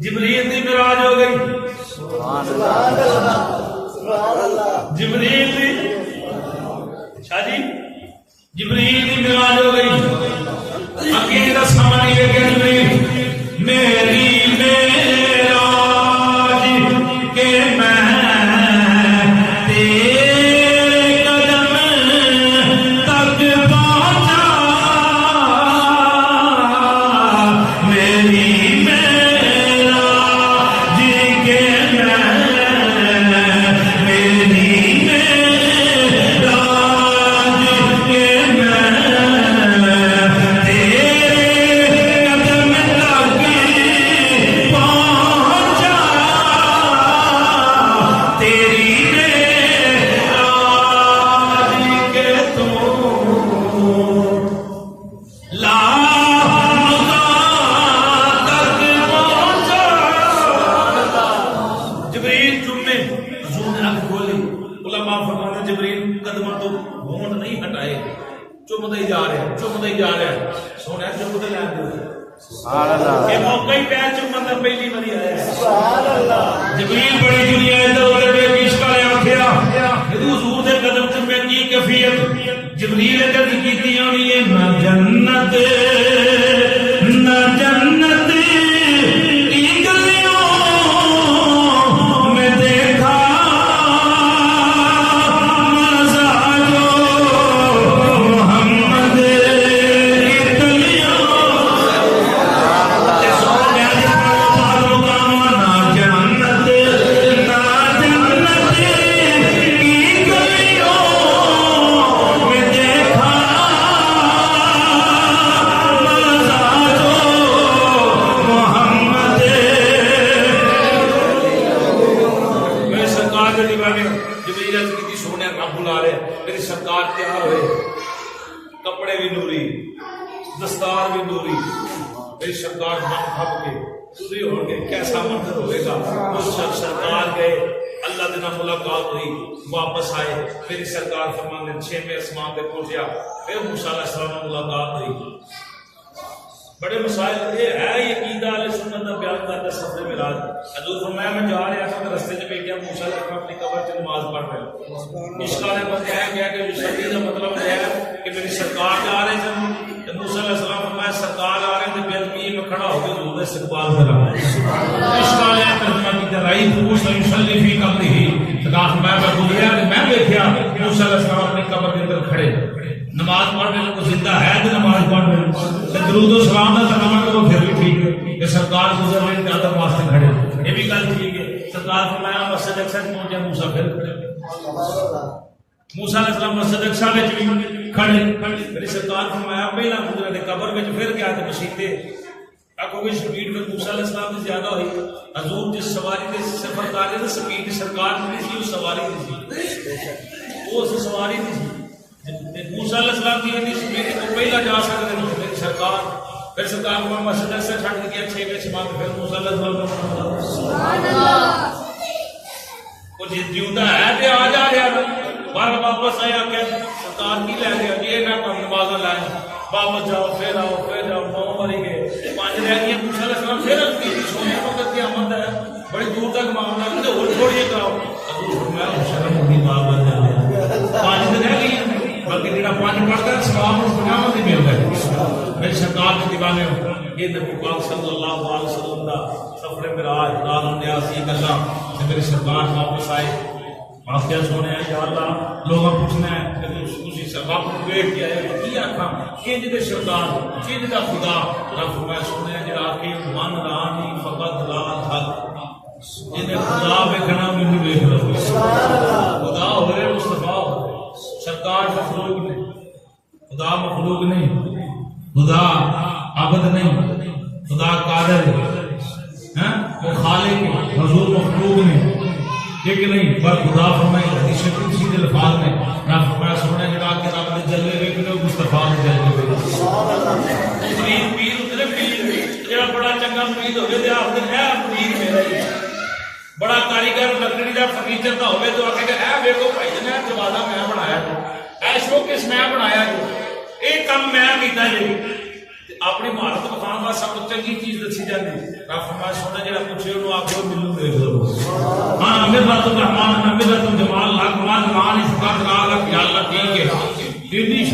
جبریل دی معراج ہو گئی سبحان اللہ جبریل دی شاہ جی جبریل دی معراج ہو گئی اکیل دا سامانی لے کے جبریل میری معراج کے میں تیرے قدم تک پہنچا میری معراج کے جبریل بڑی دنیا ادھر ادھر بے پیش کا لے آخیا حضور دے قدم چومے کی کیفیت جبریل ادھر کی ہونی ہے میں جنت سرکار کے دیوانے جبریل عرض کی سونے رب بلا رہے میری سرکار تیار ہوئے کپڑے بھی نوری دستار بھی نوری میری سرکار من کھپ کے دوری ہو گئے کیسا منظر ہوئے گا اس سرکار گئے اللہ دینا ملاقات ہوئی واپس آئے میری سرکار فرمانے 6ویں آسمان پہ پہنچیا پھر موسیٰ علیہ السلام نے ملاقات ہوئی بڑے مسائل یہ ہے یہ عقیدہ علیہ سنت کا بیان کرتا ہے سفر معراج حضور فرمایا میں جا رہا تھا میں رستے سے بیٹھا موسیٰ علیہ السلام اپنی قبر سے نماز پڑھ رہے اشکال ہے بتایا گیا کہ مشہدی کا مطلب یہ ہے کہ میری سرکار جا رہے تھے موسیٰ علیہ السلام فرمایا سرکار آ رہے تھے بے ادبی میں کھڑا ہو کے حضور استقبال کر رہا ہے اشکال ہے ترجمہ کی ترائی موسیٰ یصلی فی قبرہ سرکار فرمایا میں گزریا میں دیکھا موسیٰ علیہ السلام اپنی قبر کے اندر کھڑے نماز پڑھنے کو زندہ ہے تو نماز پڑھنے درود و سلام کا ترجمہ کرو پھر بھی ٹھیک ہے کہ سرکار گزر رہے تھے ادب واسطے کھڑے یہ بھی گل ٹھیک ہے سرکار فرمایا مسجد اقصی پہنچے موسیٰ پھر موسیٰ علیہ السلام مسجد اقصی وچ بھی کھڑے میری سرکار فرمایا پہلا گزرے تے قبر وچ پھر گیا تے مسیتے آکو کہ سپیڈ پہ موسیٰ علیہ السلام سے زیادہ ہوئی حضور جس سواری دے سفر کر رہے تھے سپیڈ سرکار نہیں تھی اس سواری نہیں تھی وہ اس سواری نہیں تھی موسیٰ علیہ السلام کی اتنی سپیڈ تو پہلا جا سکتے نہیں میری سرکار پھر سرکار کو مسجد سے چھڑ دیا 6ویں آسمان پہ پھر موسیٰ علیہ السلام سبحان اللہ وہ جیوتا ہے تے آ جا رہا بار واپس آیا کہ سرکار کی لے گیا یہ نہ کم نمازاں لائیں واپس جاؤ پھر آؤ 9 مری گئے 5 رہ گئے موسیٰ علیہ السلام پھر کی سونے وقت قیامت ہے بڑی دور تک معاملہ ہے اور چھوڑیے کراؤ حضور فرمایا شرم ہوگی بار بار جانے 5 دن رہ گئی بلکہ جڑا 5 پڑھتا ہے ثواب اس قیامت ہی ملتا ہے میری سرکار کے دیوانے یہ نبی پاک صلی اللہ علیہ وسلم کا سفر معراج رات نیاز یہ گلا کہ میری سرکار واپس آئے واقعہ سونے ہیں یا اللہ لوگوں پوچھنا ہے کہ اسی سبب کو دیکھ کے آئے کی آکھاں کنج دے سرکار کنج دا خدا رب فرمایا سونے ہیں جڑا کہ من رانی فقط لا حق جنہیں خدا ویکھنا مینوں ویکھ لو خدا ہوئے مصطفیٰ سرکار مخلوق نہیں خدا مخلوق نہیں خدا عبد نہیں خدا قادر ہے وہ خالق ہے حضور مخلوق نہیں ایک نہیں پر خدا فرمائے حدیث قدسی کے الفاظ میں رب فرمایا سونے جڑا کہ رب نے جلوے ویکھنے مصطفیٰ نے جلوے ویکھنے سبحان اللہ پیر اتنے پیر جڑا بڑا چنگا مرید ہوے تے آکھدے اے مرید میرا ہی بڑا کاریگر لکڑی دا فرنیچر دا ہوے تو آکھے اے ویکھو بھائی نے دروازہ میں بنایا اے شوکیس میں بنایا جی اے کم میں کیتا جی اپنی مہارت بخان کا سب چنگی چیز دسی جاتی رب فرمایا سونا جڑا پوچھے انہوں آکھو ملوں دیکھ لو ہاں امرت الرحمان امرت الجمال لا کمال مان اس کا لا یا اللہ ٹھیک ہے اتنی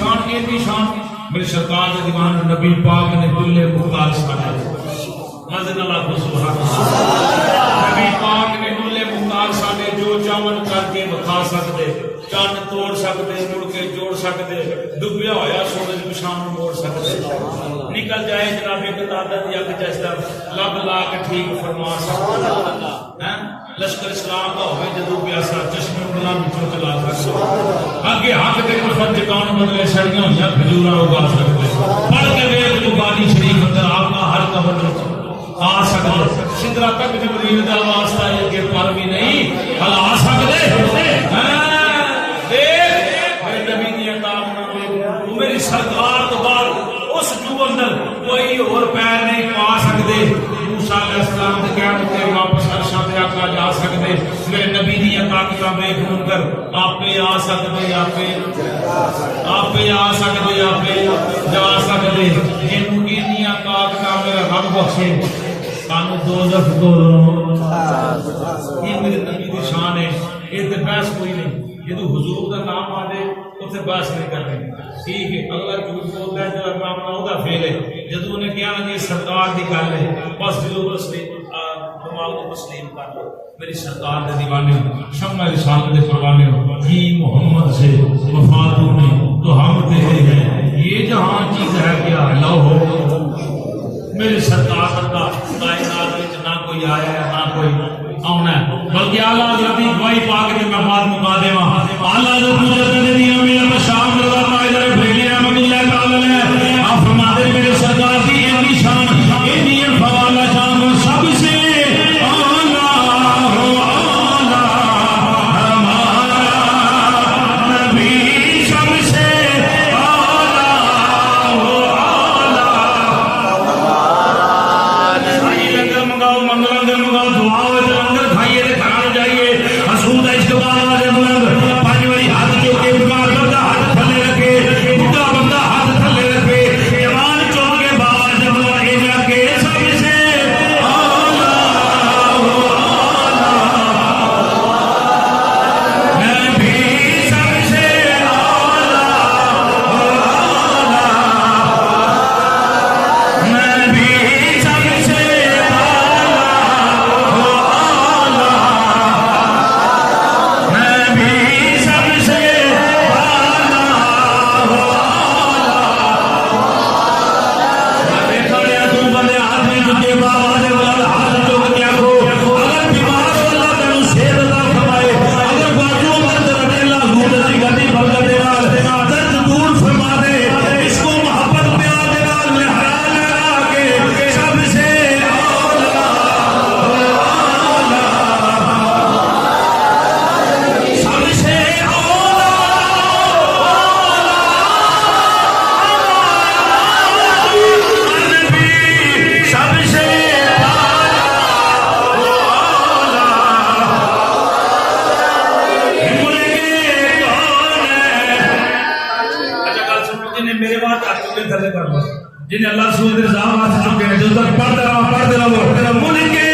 شان میری سرکار کے دیوان نبی پاک نے کل مختار ساڈا مزن اللہ سبحان اللہ نبی پاک نے کل مختار ساڈے جو چاون کر کے بکھا سکتے چند توڑ سکتے مڑ کے جوڑ سکتے ڈبیا ہویا سورج پچھان موڑ سکتے نکل جائے جناب قطادہ دی اگ جسدا لب لا کے ٹھیک فرما سکتے لشکر اسلام کا ہوئے جدو پیاسا چشمے بلا بچوں چلا سکتے آگے حق کے کفر ٹکان بدلے سڑیاں ہویا کھجورا اگا سکتے پڑھ کے ویل بخاری شریف اندر آپ کا ہر قبر آ سکتے سدرا تک جبریل دا واسطہ ہے کہ پر بھی نہیں ہل آ سکتے میری سرکار تو بعد اس جو اندر کوئی اور پیر نہیں پا سکتے موسیٰ علیہ السلام نے کہا کہ واپس عرشاں تے آقا جا سکتے میرے نبی دی عطا ویکھ کر آپ پہ آ سکتے آپ پہ آ سکتے آپ پہ جا سکتے جنوں کی نیا طاقت میرا رب بخشے سانو دوزخ تو یہ میرے نبی دی شان ہے یہ تے بحث کوئی نہیں جدو حضور کا نام آ جائے اسے بحث نہیں کرنی ٹھیک ہے اللہ جھوٹ بولتا ہے جو اپنا وہ فیل ہے جدو نے کیا نا یہ سرکار کی گل ہے بس دلوں دماغ کو تسلیم کر لو میری سرکار کے دیوانے شمع رسالت کے پروانے ہی محمد سے وفات نہیں تو ہم تیرے ہیں یہ جہاں چیز ہے کیا لو ہو میری سرکار کا کائنات میں نہ کوئی آیا ہے نہ کوئی آنا ہے بلکہ اعلیٰ حضرت کی گواہی پا کے میں بات مکا دے وہاں اعلیٰ حضرت مجدد دین امیر شام رضا پائدر بھیلی رحمت اللہ تعالی علیہ آپ فرماتے میرے سرکار کی اتنی شان اتنی فوالہ شان سب سے اعلیٰ جنہیں اللہ رسول کے نظام ہاتھ چکے ہیں جو تک پڑھتے رہو ملک کے